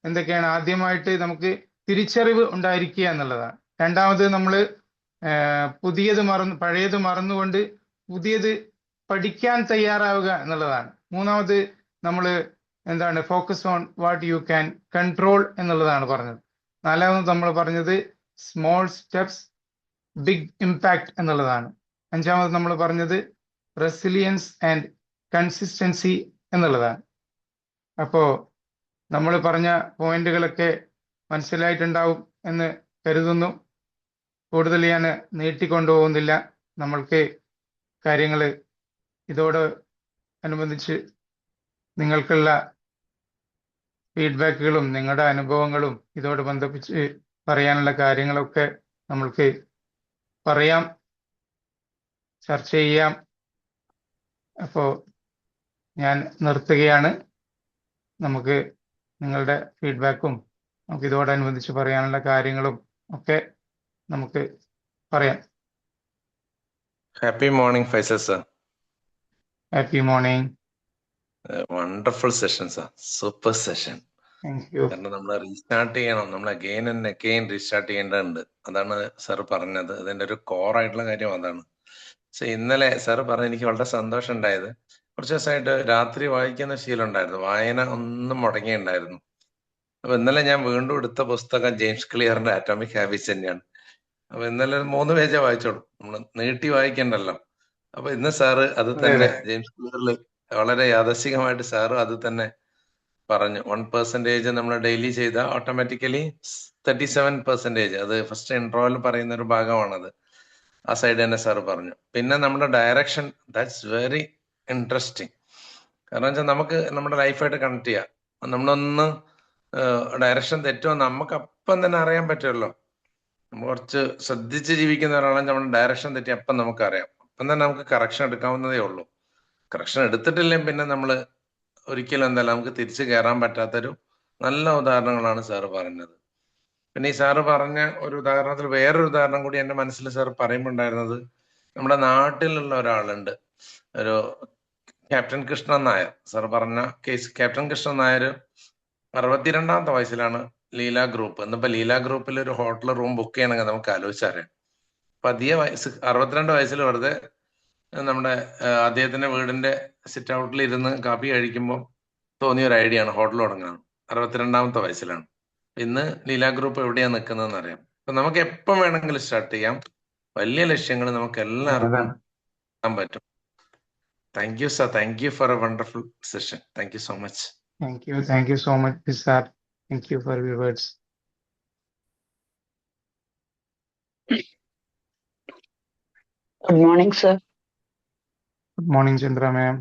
എന്തൊക്കെയാണ്? ആദ്യമായിട്ട് നമുക്ക് തിരിച്ചറിവ് ഉണ്ടായിരിക്കുക എന്നുള്ളതാണ്. രണ്ടാമത് നമ്മൾ പഴയത് മറന്നുകൊണ്ട് പുതിയത് പഠിക്കാൻ തയ്യാറാവുക എന്നുള്ളതാണ്. മൂന്നാമത് നമ്മൾ എന്താണ്, focus on what you can control എന്നുള്ളതാണ് പറഞ്ഞത്. നാലാമത് നമ്മൾ പറഞ്ഞത് സ്മോൾ സ്റ്റെപ്സ് ബിഗ് ഇമ്പാക്ട് എന്നുള്ളതാണ്. അഞ്ചാമത് നമ്മൾ പറഞ്ഞത് റെസിലിയൻസ് ആൻഡ് കൺസിസ്റ്റൻസി എന്നുള്ളതാണ്. അപ്പോ നമ്മൾ പറഞ്ഞ പോയിന്റുകളൊക്കെ മനസ്സിലായിട്ടുണ്ടാവും എന്ന് കരുതുന്നു. കൂടുതൽ ഞാൻ നീട്ടിക്കൊണ്ടുപോകുന്നില്ല. നമ്മൾക്ക് കാര്യങ്ങൾ ഇതോട് അനുബന്ധിച്ച് നിങ്ങൾക്കുള്ള ഫീഡ്ബാക്കുകളും നിങ്ങളുടെ അനുഭവങ്ങളും ഇതോട് ബന്ധിപ്പിച്ച് പറയാനുള്ള കാര്യങ്ങളൊക്കെ നമ്മൾക്ക് പറയാം, ചർച്ച ചെയ്യാം. അപ്പോൾ ഞാൻ നിർത്തുകയാണ്. നമുക്ക് നിങ്ങളുടെ ഫീഡ്ബാക്കും നമുക്ക് ഇതോടനുബന്ധിച്ച് പറയാനുള്ള കാര്യങ്ങളും ഒക്കെ നമുക്ക് പറയാം. Happy morning Faisal sir. Happy morning. Wonderful session sir, super session. Thank you. കാരണം നമ്മൾ റീസ്റ്റാർട്ട് ചെയ്യണം, നമ്മൾ അഗെയിൻ ആൻഡ് അഗെയിൻ റീസ്റ്റാർട്ട് ചെയ്യേണ്ടതുണ്ട്. അതാണ് സർ പറഞ്ഞത്. അതിന്റെ ഒരു കോർ ആയിട്ടുള്ള കാര്യം അതാണ്. പക്ഷെ ഇന്നലെ സർ പറഞ്ഞ എനിക്ക് വളരെ സന്തോഷം ഉണ്ടായത്, കുറച്ച് ദിവസമായിട്ട് രാത്രി വായിക്കുന്ന ശീലം ഉണ്ടായിരുന്നു, വായന ഒന്നും മുടങ്ങിയുണ്ടായിരുന്നു. അപ്പൊ ഇന്നലെ ഞാൻ വീണ്ടും എടുത്ത പുസ്തകം ജെയിംസ് ക്ലിയറിന്റെ ആറ്റോമിക് ഹാബിറ്റ്സ് തന്നെയാണ്. അപ്പൊ ഇന്നലെ 3 പേജേ വായിച്ചോളൂ, നമ്മൾ നീട്ടി വായിക്കണ്ടല്ലോ. അപ്പൊ ഇന്ന് സാറ് അത് തന്നെ ജെയിംസ് ക്ലിയറിൽ വളരെ യാദൃശികമായിട്ട് സാറ് അത് തന്നെ പറഞ്ഞു. 1% നമ്മൾ ഡെയിലി ചെയ്ത ഓട്ടോമാറ്റിക്കലി 37%. അത് ഫസ്റ്റ് ഇൻട്രോയിൽ പറയുന്ന ഒരു ഭാഗമാണത്. ആ സൈഡ് തന്നെ സാർ പറഞ്ഞു. പിന്നെ നമ്മുടെ ഡയറക്ഷൻ, ദാറ്റ്സ് വെരി ഇൻട്രസ്റ്റിംഗ്. കാരണം വെച്ചാൽ നമുക്ക് നമ്മുടെ ലൈഫായിട്ട് കണക്ട് ചെയ്യാം. നമ്മളൊന്ന് ഡയറക്ഷൻ തെറ്റുമോ നമുക്ക് അപ്പം തന്നെ അറിയാൻ പറ്റുമല്ലോ. നമ്മൾ കുറച്ച് ശ്രദ്ധിച്ച് ജീവിക്കുന്ന ഒരാളാണ്, നമ്മുടെ ഡയറക്ഷൻ തെറ്റി അപ്പം നമുക്കറിയാം. അപ്പം തന്നെ നമുക്ക് കറക്ഷൻ എടുക്കാവുന്നതേ ഉള്ളൂ. കറക്ഷൻ എടുത്തിട്ടില്ലെങ്കിൽ പിന്നെ നമ്മൾ ഒരിക്കലും എന്തല്ല നമുക്ക് തിരിച്ചു കയറാൻ പറ്റാത്തൊരു നല്ല ഉദാഹരണങ്ങളാണ് സാറ് പറഞ്ഞത്. പിന്നെ ഈ സാറ് പറഞ്ഞ ഒരു ഉദാഹരണത്തിൽ വേറൊരു ഉദാഹരണം കൂടി എൻ്റെ മനസ്സിൽ സാർ പറയുമ്പോൾ ഉണ്ടായിരുന്നത്, നമ്മുടെ നാട്ടിലുള്ള ഒരാളുണ്ട്, ഒരു ക്യാപ്റ്റൻ കൃഷ്ണൻ നായർ. സാർ പറഞ്ഞ കേസ്, ക്യാപ്റ്റൻ കൃഷ്ണൻ നായർ 62-ാമത്തെ വയസ്സിലാണ് ലീല ഗ്രൂപ്പ്, ഇന്നിപ്പോ ലീല ഗ്രൂപ്പിൽ ഒരു ഹോട്ടൽ റൂം ബുക്ക് ചെയ്യണമെങ്കിൽ നമുക്ക് ആലോചിച്ചറിയാം. അപ്പൊ അധിക വയസ്സ് 62 വയസ്സിൽ വെറുതെ നമ്മുടെ അദ്ദേഹത്തിന്റെ വീടിന്റെ സിറ്റ് ഔട്ടിൽ ഇരുന്ന് കാപ്പി കഴിക്കുമ്പോൾ തോന്നിയ ഒരു ഐഡിയ ആണ് ഹോട്ടൽ തുടങ്ങാൻ. 62-ാമത്തെ വയസ്സിലാണ്. ഇന്ന് ലീല ഗ്രൂപ്പ് എവിടെയാണ് നിൽക്കുന്നതെന്ന് അറിയാം. അപ്പൊ നമുക്ക് എപ്പം വേണമെങ്കിലും സ്റ്റാർട്ട് ചെയ്യാം. വലിയ ലക്ഷ്യങ്ങൾ നമുക്ക് എല്ലാവർക്കും എത്താൻ പറ്റും. Thank you sir, thank you for A wonderful session. Thank you so much. Thank you so much, sir. Thank you for your words. Good morning, sir. Good morning, Chandra ma'am.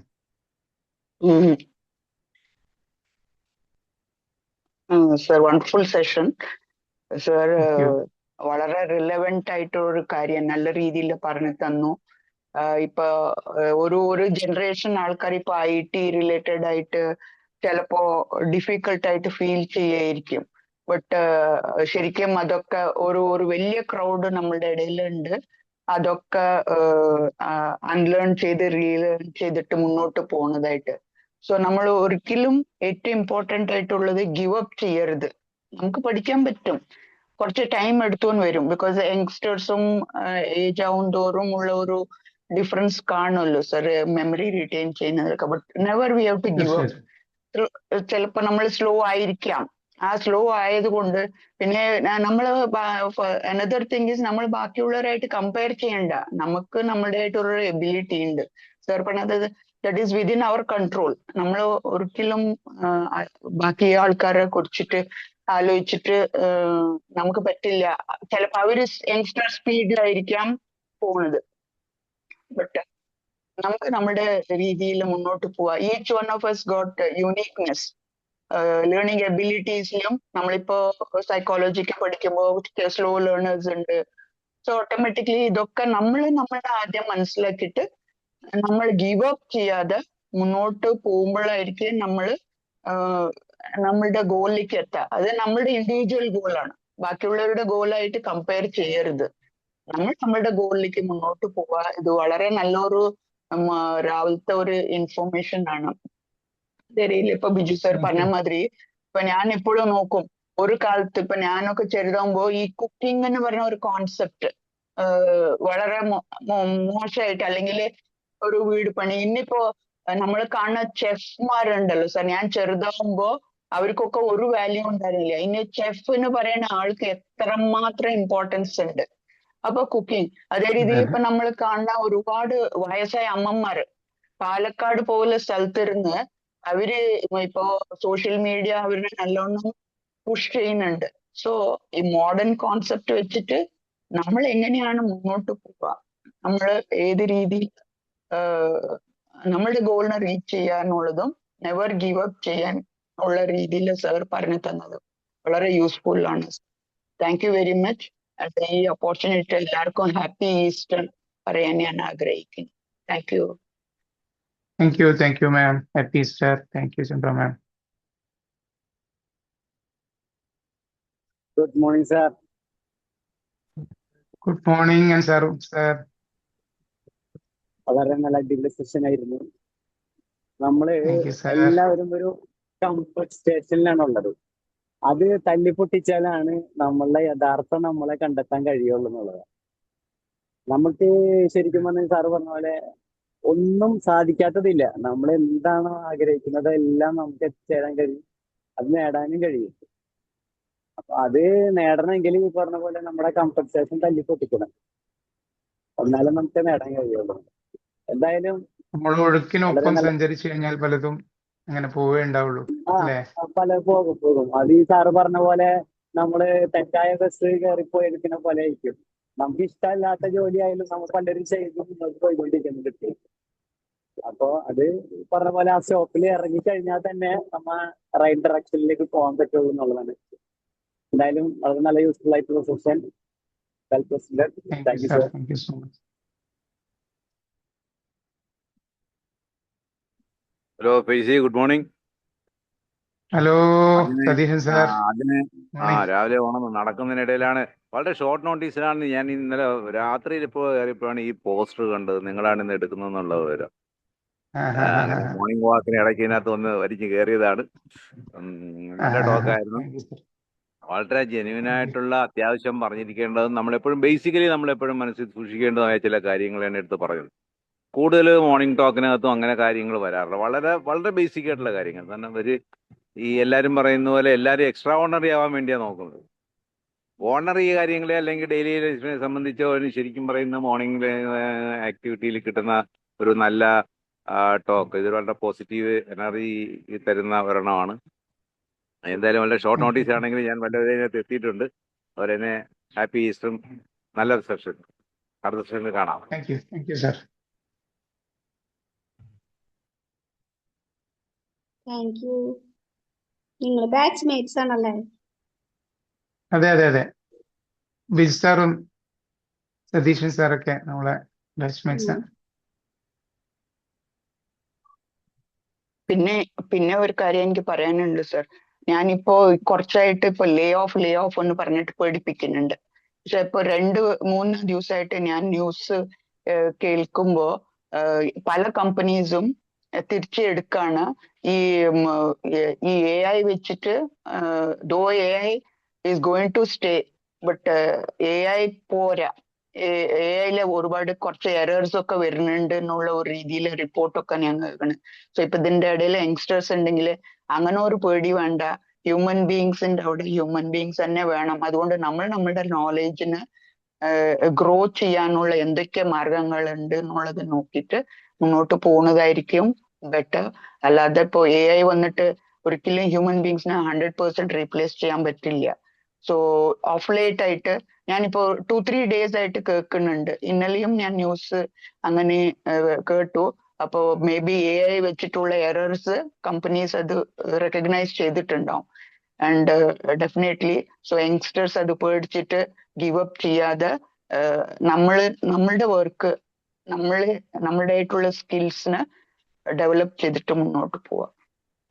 Sir, wonderful session. Sir, Thank you. വളരെ relevant ആയിട്ടൊരു കാര്യം നല്ല രീതിയിൽ പറഞ്ഞു തന്നു. ഇപ്പൊ ഒരു generation ആൾക്കാർ ഇപ്പൊ IT റിലേറ്റഡ് ആയിട്ട് ചിലപ്പോ ഡിഫിക്കൽട്ട് ആയിട്ട് ഫീൽ ചെയ്യായിരിക്കും. ബട്ട് ശരിക്കും അതൊക്കെ ഒരു വലിയ ക്രൗഡ് നമ്മളുടെ ഇടയിലുണ്ട്. അതൊക്കെ അൺലേൺ ചെയ്ത് റീലേൺ ചെയ്തിട്ട് മുന്നോട്ട് പോകുന്നതായിട്ട്. സോ നമ്മൾ ഒരിക്കലും ഏറ്റവും ഇമ്പോർട്ടന്റ് ആയിട്ടുള്ളത് ഗിവ് അപ്പ് ചെയ്യരുത്. നമുക്ക് പഠിക്കാൻ പറ്റും, കുറച്ച് ടൈം എടുത്തുകൊണ്ട് വരും. ബിക്കോസ് യങ്സ്റ്റേഴ്സും ഏജ് ആവും തോറും ഉള്ള ഒരു ഡിഫറൻസ് കാണുമല്ലോ സർ, മെമ്മറി റിറ്റെയിൻ ചെയ്യുന്നതൊക്കെ. But never we have to give up. ചിലപ്പോ നമ്മൾ സ്ലോ ആയിരിക്കാം, ആ സ്ലോ ആയതുകൊണ്ട് പിന്നെ നമ്മള് അനദർ തിങ് ഈസ് നമ്മൾ ബാക്കിയുള്ളവരായിട്ട് കമ്പയർ ചെയ്യണ്ട. നമുക്ക് നമ്മുടേതായിട്ടൊരു എബിലിറ്റി ഉണ്ട്. സർ പറഞ്ഞത് that is within our control. നമ്മൾ ഒരിക്കലും ബാക്കി ആൾക്കാരെ കുറിച്ചിട്ട് ആലോചിച്ചിട്ട് നമുക്ക് പറ്റില്ല. ചിലപ്പോ അവര് യങ്സ്റ്റർ സ്പീഡിലായിരിക്കാം പോകുന്നത്, ബട്ട് നമുക്ക് നമ്മുടെ രീതിയിൽ മുന്നോട്ട് പോവാ. Each one of us got uniqueness. Learning എബിലിറ്റീസിലും നമ്മളിപ്പോ സൈക്കോളജിക്ക് പഠിക്കുമ്പോൾ സ്ലോ ലേണേഴ്സ് ഉണ്ട്. സോ ഓട്ടോമാറ്റിക്കലി ഇതൊക്കെ നമ്മളുടെ ആദ്യം മനസ്സിലാക്കിയിട്ട് നമ്മൾ ഗീവ് അപ്പ് ചെയ്യാതെ മുന്നോട്ട് പോകുമ്പോഴായിരിക്കും നമ്മളുടെ ഗോളിലേക്ക് എത്തുക. അത് നമ്മളുടെ ഇൻഡിവിജ്വൽ ഗോളാണ്, ബാക്കിയുള്ളവരുടെ ഗോളായിട്ട് കമ്പയർ ചെയ്യരുത്. നമ്മളുടെ ഗോളിലേക്ക് മുന്നോട്ട് പോവുക. ഇത് വളരെ നല്ലൊരു രാവിലത്തെ ഒരു ഇൻഫോർമേഷൻ ആണ്. ശരിയില്ല, ഇപ്പൊ ബിജു സർ പറഞ്ഞ മാതിരി ഇപ്പൊ ഞാൻ എപ്പോഴും നോക്കും, ഒരു കാലത്ത് ഇപ്പൊ ഞാനൊക്കെ ചെറുതാകുമ്പോ ഈ കുക്കിംഗ് എന്ന് പറഞ്ഞ ഒരു കോൺസെപ്റ്റ് വളരെ മോശമായിട്ട്, അല്ലെങ്കിൽ ഒരു വീട് പണി. ഇന്നിപ്പോ നമ്മൾ കാണുന്ന ചെഫ്മാരുണ്ടല്ലോ സർ, ഞാൻ ചെറുതാകുമ്പോ അവർക്കൊക്കെ ഒരു വാല്യൂ ഉണ്ടായിരുന്നില്ല. ഇനി ചെഫ് എന്ന് പറയുന്ന ആൾക്ക് എത്രമാത്രം ഇമ്പോർട്ടൻസ് ഉണ്ട്. അപ്പൊ കുക്കിംഗ് അതേ രീതിയിൽ ഇപ്പൊ നമ്മൾ കാണുന്ന ഒരുപാട് വയസ്സായ അമ്മമാര് പാലക്കാട് പോലെ സ്ഥലത്തിരുന്ന് അവര് ഇപ്പോ സോഷ്യൽ മീഡിയ അവരുടെ നല്ലോണം പുഷ് ചെയ്യുന്നുണ്ട്. സോ ഈ മോഡേൺ കോൺസെപ്റ്റ് വെച്ചിട്ട് നമ്മൾ എങ്ങനെയാണ് മുന്നോട്ട് പോവുക, നമ്മൾ ഏത് രീതിയിൽ നമ്മളുടെ ഗോളിനെ റീച്ച് ചെയ്യാനുള്ളതും നെവർ ഗീവ് അപ്പ് ചെയ്യാൻ ഉള്ള രീതിയിൽ സർ പറഞ്ഞു തന്നത് വളരെ യൂസ്ഫുൾ ആണ്. Thank you very much. ഈ ഓപ്പർച്യൂണിറ്റി എല്ലാവർക്കും ഹാപ്പി ഈസ്റ്റർ പറയാൻ ഞാൻ ആഗ്രഹിക്കുന്നു. Thank you. Thank you, ma'am. Happy Easter. Thank you, Chandra, ma'am. Good morning, sir. Good morning, and sir. വളരെ നല്ല അടിപൊളി സെഷൻ ആയിരുന്നു. നമ്മള് Thank you, sir. എല്ലാവരും ഒരു കംഫർട്ട് സ്റ്റേഷനിലാണ് ഉള്ളത്. അത് തല്ലിപ്പൊട്ടിച്ചാലാണ് നമ്മളെ യഥാർത്ഥം നമ്മളെ കണ്ടെത്താൻ കഴിയുള്ളൂ എന്നുള്ളത്. നമുക്ക് ശരിക്കും പറഞ്ഞാൽ സാറ് പറഞ്ഞ പോലെ ഒന്നും സാധിക്കാത്തതില്ല. നമ്മൾ എന്താണോ ആഗ്രഹിക്കുന്നത് എല്ലാം നമുക്ക് എത്തിച്ചേരാൻ കഴിയും, അത് നേടാനും കഴിയും. അപ്പൊ അത് നേടണമെങ്കിൽ ഈ പറഞ്ഞ പോലെ നമ്മുടെ കംഫർട്ട് സ്റ്റേഷൻ തല്ലിപ്പൊട്ടിക്കണം, എന്നാലും നമുക്ക് നേടാൻ കഴിയുള്ളൂ. എന്തായാലും നമ്മൾ ഒഴുക്കിനൊപ്പം സഞ്ചരിച്ചു കഴിഞ്ഞാൽ പലതും അങ്ങനെ പോവേ ഉണ്ടാവുള്ളൂ അല്ലേ? പല പോകും. അത് ഈ സാറ് പറഞ്ഞ പോലെ നമ്മള് തെറ്റായ ബസ് കയറിപ്പോയിരിക്കുന്ന പോലെ ആയിരിക്കും. നമുക്ക് ഇഷ്ടമല്ലാത്ത ജോലി ആയാലും നമ്മൾ പലരും ചെയ്ത് മുന്നോട്ട് പോയിക്കൊണ്ടിരിക്കുന്നുണ്ട്. അപ്പൊ അത് പറഞ്ഞ പോലെ ആ സ്റ്റോപ്പിൽ ഇറങ്ങി കഴിഞ്ഞാൽ തന്നെ നമ്മ റൈറ്റ് ഡയറക്ഷനിലേക്ക് പോകാൻ പറ്റുള്ളൂ എന്നുള്ളതാണ്. എന്തായാലും വളരെ നല്ല യൂസ്ഫുൾ ആയിട്ടുള്ള session. Thank you, sir. Thank you so much. Hello Faizi, good morning. Hello Satheesan sir. രാവിലെ ഓണം നടക്കുന്നതിനിടയിലാണ്, വളരെ ഷോർട്ട് നോട്ടീസിലാണ് ഞാൻ ഇന്നലെ രാത്രിയിൽ കയറിയപ്പോഴാണ് ഈ പോസ്റ്റർ കണ്ടത്, നിങ്ങളാണ് ഇന്ന് എടുക്കുന്നതെന്നുള്ള വിവരം. അങ്ങനെ മോർണിംഗ് വാക്കിന് ഇടയ്ക്കിനകത്ത് ഒന്ന് വലിച്ചു കയറിയതാണ്. നല്ല ടോക്കായിരുന്നു, വളരെ ജെന്യുവിനായിട്ടുള്ള അത്യാവശ്യം പറഞ്ഞിരിക്കേണ്ടത് നമ്മളെപ്പോഴും ബേസിക്കലി നമ്മളെപ്പോഴും മനസ്സിൽ സൂക്ഷിക്കേണ്ടതായ ചില കാര്യങ്ങളാണ് എടുത്ത് പറഞ്ഞത്. കൂടുതൽ മോർണിംഗ് ടോക്കിനകത്തും അങ്ങനെ കാര്യങ്ങൾ വരാറില്ല, വളരെ വളരെ ബേസിക് ആയിട്ടുള്ള കാര്യങ്ങൾ. കാരണം ഈ എല്ലാവരും പറയുന്ന പോലെ എല്ലാവരും എക്സ്ട്രാ ഓർഡിനറി ആവാൻ വേണ്ടിയാണ് നോക്കുന്നത്. ഓർഡിനറി കാര്യങ്ങളെ അല്ലെങ്കിൽ ഡെയിലി ലൈഫിനെ സംബന്ധിച്ചോ ശരിക്കും പറയുന്ന മോർണിംഗ് ആക്ടിവിറ്റിയിൽ കിട്ടുന്ന ഒരു നല്ല ടോക്ക്, ഇത് വളരെ പോസിറ്റീവ് എനർജി തരുന്ന ഒരെണ്ണമാണ്. എന്തായാലും വളരെ ഷോർട്ട് നോട്ടീസ് ആണെങ്കിൽ ഞാൻ വല്ലതിനകത്ത് എത്തിയിട്ടുണ്ട്. അവരെന്നെ ഹാപ്പി ഈസ്റ്ററും നല്ല സെഷൻ അടുത്ത സെഷനിൽ കാണാം. Thank you sir. Thank U. നിങ്ങൾ ബാച്ച്മേറ്റ്സ് ആണല്ലേ? അതെ. ബിജു സാറും സതീശൻ സാറൊക്കെ നമ്മളെ ബാച്ച്മേറ്റ്സ് ആണ്. പിന്നെ ഒരു കാര്യം എനിക്ക് പറയാനുണ്ട് സർ. ഞാനിപ്പോ കുറച്ചായിട്ട് ഇപ്പൊ ലേ ഓഫ് എന്ന് പറഞ്ഞിട്ട് പേടിപ്പിക്കുന്നുണ്ട്. പക്ഷെ ഇപ്പൊ 2-3 ദിവസമായിട്ട് ഞാൻ ന്യൂസ് കേൾക്കുമ്പോ പല കമ്പനീസും തിരിച്ചെടുക്കാണ്. ഈ AI വെച്ചിട്ട് though AI is going to stay, but AI പോരാ. AI ഒരുപാട് കുറച്ച് എറേഴ്സ് ഒക്കെ വരുന്നുണ്ട് എന്നുള്ള ഒരു രീതിയിൽ റിപ്പോർട്ടൊക്കെ ഞാൻ കേൾക്കണ്. സോ ഇപ്പൊ ഇതിന്റെ ഇടയിൽ യങ്സ്റ്റേഴ്സ് ഉണ്ടെങ്കിൽ അങ്ങനെ ഒരു പേടി വേണ്ട. ഹ്യൂമൻ ബീങ്സിന്റെ അവിടെ ഹ്യൂമൻ ബീങ്സ് തന്നെ വേണം. അതുകൊണ്ട് നമ്മളുടെ നോളേജിന് ഗ്രോ ചെയ്യാനുള്ള എന്തൊക്കെ മാർഗങ്ങളുണ്ട് എന്നുള്ളത് നോക്കിയിട്ട് മുന്നോട്ട് പോകുന്നതായിരിക്കും ബെറ്റർ. അല്ലാതെ ഇപ്പൊ AI വന്നിട്ട് ഒരിക്കലും ഹ്യൂമൻ ബീങ്സിനെ 100% റീപ്ലേസ് ചെയ്യാൻ പറ്റില്ല. സോ ഓഫ് ലേറ്റ് ആയിട്ട് ഞാനിപ്പോ 2-3 days ആയിട്ട് കേൾക്കുന്നുണ്ട്. ഇന്നലെയും ഞാൻ ന്യൂസ് അങ്ങനെ കേട്ടു. അപ്പോ മേ ബി AI വെച്ചിട്ടുള്ള എറേഴ്സ് കമ്പനീസ് അത് റെക്കഗ്നൈസ് ചെയ്തിട്ടുണ്ടാവും. ആൻഡ് ഡെഫിനറ്റ്ലി സോ യങ്സ്റ്റേഴ്സ് അത് പേടിച്ചിട്ട് ഗിവ് അപ്പ് ചെയ്യാതെ നമ്മളുടെ വർക്ക് നമ്മളുടെ ആയിട്ടുള്ള സ്കിൽസിന് ഡെവലപ്പ് ചെയ്തിട്ട് മുന്നോട്ട് പോവാം.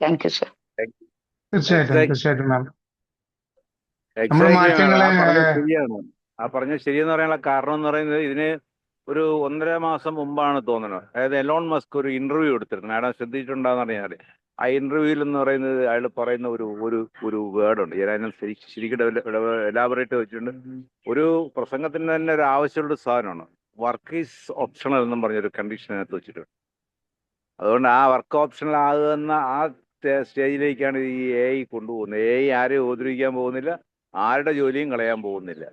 Thank you sir. തീർച്ചയായിട്ടും മാം. നമ്മൾ എക്സാക്ട്ലി മാറ്റങ്ങളെ ആ പറഞ്ഞത് ശരിയാണ്. ആ പറഞ്ഞത് ശരിയെന്ന് പറയാനുള്ള കാരണം എന്ന് പറയുന്നത് ഇതിന് ഒരു 1.5 മാസം മുമ്പാണ് തോന്നുന്നത്. അതായത് എലോൺ മസ്ക് ഒരു ഇന്റർവ്യൂ എടുത്തിരുന്നു. മാഡം ശ്രദ്ധിച്ചിട്ടുണ്ടാന്ന് അറിയാൻ. ആ ഇന്റർവ്യൂവിൽ എന്ന് പറയുന്നത് അയാൾ പറയുന്ന ഒരു വേർഡ് ഉണ്ട്. ഞാൻ ശരിക്കും എലാബറേറ്റ് വെച്ചിട്ടുണ്ട്. ഒരു പ്രസംഗത്തിന് തന്നെ ഒരു ആവശ്യമുള്ള സാധനമാണ് വർക്ക് ഈസ് ഓപ്ഷണൽ എന്നും പറഞ്ഞൊരു കണ്ടീഷനകത്ത് വെച്ചിട്ടുണ്ട്. അതുകൊണ്ട് ആ വർക്ക് ഓപ്ഷണൽ ആകുന്ന ആ സ്റ്റേജിലേക്കാണ് ഈ AI കൊണ്ടുപോകുന്നത്. AI ആരെയും ഉപദ്രവിക്കാൻ പോകുന്നില്ല, ആരുടെ ജോലിയും കളയാൻ പോകുന്നില്ല.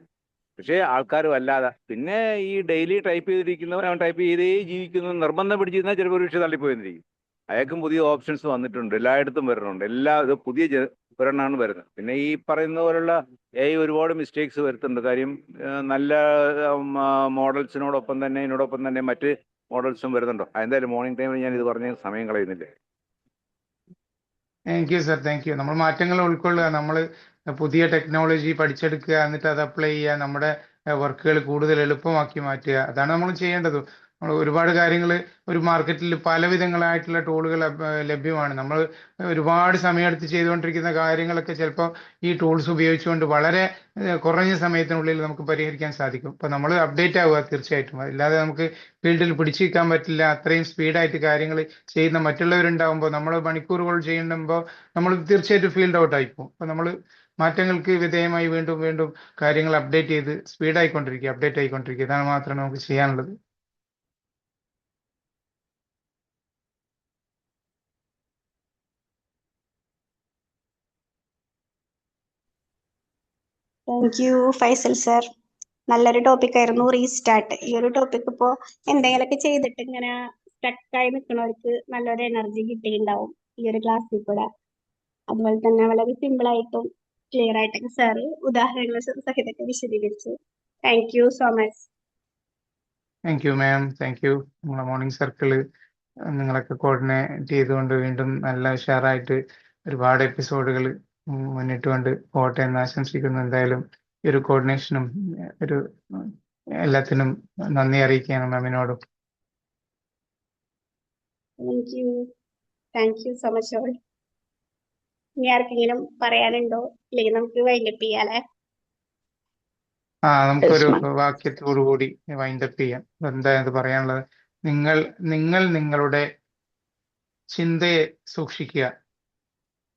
പക്ഷേ ആൾക്കാർ വല്ലാതെ പിന്നെ ഈ ഡെയിലി ടൈപ്പ് ചെയ്തിരിക്കുന്നവർ അവൻ ടൈപ്പ് ചെയ്തേ ജീവിക്കുന്നു. നിർബന്ധം പിടിച്ചിരുന്നാൽ ചിലപ്പോൾ ഒരു പക്ഷേ തള്ളിപ്പോയിരിക്കും. അയാൾക്കും പുതിയ ഓപ്ഷൻസ് വന്നിട്ടുണ്ട്, എല്ലായിടത്തും വരുന്നുണ്ട്. ഇത് പുതിയ ഒരെണ്ണമാണ് വരുന്നത്. പിന്നെ ഈ പറയുന്ന പോലുള്ള AI ഒരുപാട് മിസ്റ്റേക്സ് വരുത്തുന്നുണ്ട്. കാര്യം നല്ല മോഡൽസിനോടൊപ്പം തന്നെ മറ്റ് മോഡൽസും വരുന്നുണ്ടോ. എന്തായാലും മോർണിംഗ് ടൈമിൽ ഞാൻ ഇത് പറഞ്ഞ സമയം കളയുന്നില്ല. Thank you sir, thank you. നമ്മൾ മാറ്റങ്ങൾ ഉൾക്കൊള്ളുക, നമ്മൾ പുതിയ ടെക്നോളജി പഠിച്ചെടുക്കുക, എന്നിട്ട് അത് അപ്ലൈ ചെയ്യുക, നമ്മുടെ വർക്കുകൾ കൂടുതൽ എളുപ്പമാക്കി മാറ്റുക. അതാണ് നമ്മൾ ചെയ്യേണ്ടത്. നമ്മൾ ഒരുപാട് കാര്യങ്ങൾ ഒരു മാർക്കറ്റിൽ പലവിധങ്ങളായിട്ടുള്ള ടൂളുകൾ ലഭ്യമാണ്. നമ്മൾ ഒരുപാട് സമയമെടുത്ത് ചെയ്തുകൊണ്ടിരിക്കുന്ന കാര്യങ്ങളൊക്കെ ചിലപ്പോൾ ഈ ടൂൾസ് ഉപയോഗിച്ചുകൊണ്ട് വളരെ കുറഞ്ഞ സമയത്തിനുള്ളിൽ നമുക്ക് പരിഹരിക്കാൻ സാധിക്കും. അപ്പോൾ നമ്മൾ അപ്ഡേറ്റ് ആവുക തീർച്ചയായിട്ടും. അല്ലാതെ നമുക്ക് ഫീൽഡിൽ പിടിച്ചു നിൽക്കാൻ പറ്റില്ല. അത്രയും സ്പീഡായിട്ട് കാര്യങ്ങൾ ചെയ്യുന്ന മറ്റുള്ളവരുണ്ടാവുമ്പോൾ, നമ്മൾ മണിക്കൂറുകൾ ചെയ്യുമ്പോൾ നമ്മൾ തീർച്ചയായിട്ടും ഫീൽഡ് ഔട്ട് ആയിപ്പോകും. അപ്പോൾ നമ്മൾ മാറ്റങ്ങൾക്ക് വിധേയമായി വീണ്ടും കാര്യങ്ങൾ അപ്ഡേറ്റ് ചെയ്ത് അപ്ഡേറ്റ് ആയിക്കൊണ്ടിരിക്കുക. ഇതാണ് മാത്രമേ നമുക്ക് ചെയ്യാനുള്ളത്. Thank you Faisal sir. നല്ലൊരു ടോപ്പിക് ആയിരുന്നു റീസ്റ്റാർട്ട്. ഈ ഒരു ടോപ്പിക് ഇപ്പോൾ എന്തെങ്കിലുമൊക്കെ ചെയ്തിട്ട് ഇങ്ങനെ സ്റ്റക്കായി നിൽക്കുന്നവർക്ക് നല്ലൊരു എനർജി കിട്ടിയിട്ടുണ്ടാവും ഈ ഒരു ക്ലാസ്സിൽ കൂടെ. അതുപോലെ തന്നെ വളരെ സിമ്പിൾ ആയിട്ടും ക്ലിയർ ആയിട്ടൊക്കെ സാറ് ഉദാഹരണങ്ങൾ സഹിതമൊക്കെ വിശദീകരിച്ചു. Thank you so much. Thank you ma'am, thank you. നമ്മളെ മോർണിംഗ് സർക്കിള് നിങ്ങളൊക്കെ കോർഡിനേറ്റ് ചെയ്തുകൊണ്ട് വീണ്ടും നല്ല ഉഷാറായിട്ട് ഒരുപാട് എപ്പിസോഡുകൾ മുന്നിട്ടുകൊണ്ട് പോട്ടെ എന്ന് ആശംസിക്കുന്നു. എന്തായാലും ഈ ഒരു കോർഡിനേഷനും എല്ലാത്തിനും നന്ദി അറിയിക്കുകയാണ് മാമിനോടും. Thank you so much all. ഇനി ആർക്കെങ്കിലും പറയാനുണ്ടോ? ഇല്ലെങ്കിൽ നമുക്ക് വൈൻഡപ്പ് ചെയ്യാലേ? നമുക്കൊരു വാക്യത്തോടുകൂടി വൈൻഡപ്പ് ചെയ്യാം. എന്താ ഇത് പറയാനുള്ളത്? നിങ്ങൾ നിങ്ങളുടെ ചിന്തയെ സൂക്ഷിക്കുക,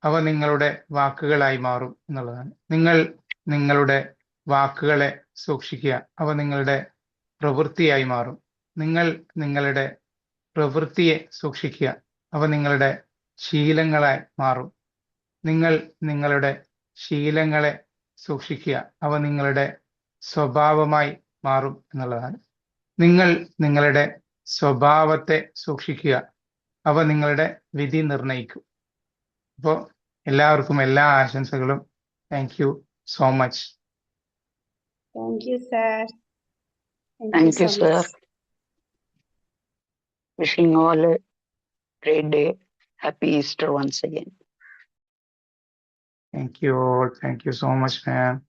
അവ നിങ്ങളുടെ വാക്കുകളായി മാറും എന്നുള്ളതാണ്. നിങ്ങൾ നിങ്ങളുടെ വാക്കുകളെ സൂക്ഷിക്കുക, അവ നിങ്ങളുടെ പ്രവൃത്തിയായി മാറും. നിങ്ങൾ നിങ്ങളുടെ പ്രവൃത്തിയെ സൂക്ഷിക്കുക, അവ നിങ്ങളുടെ ശീലങ്ങളായി മാറും. നിങ്ങൾ നിങ്ങളുടെ ശീലങ്ങളെ സൂക്ഷിക്കുക, അവ നിങ്ങളുടെ സ്വഭാവമായി മാറും എന്നുള്ളതാണ്. നിങ്ങൾ നിങ്ങളുടെ സ്വഭാവത്തെ സൂക്ഷിക്കുക, അവ നിങ്ങളുടെ വിധി നിർണയിക്കും. അപ്പോൾ എല്ലാവർക്കും എല്ലാ ആശംസകളും. Thank you so much. Thank you sir. Thank you, sir. Wishing all a great day. Happy Easter once again. Thank you all. Thank you so much, ma'am.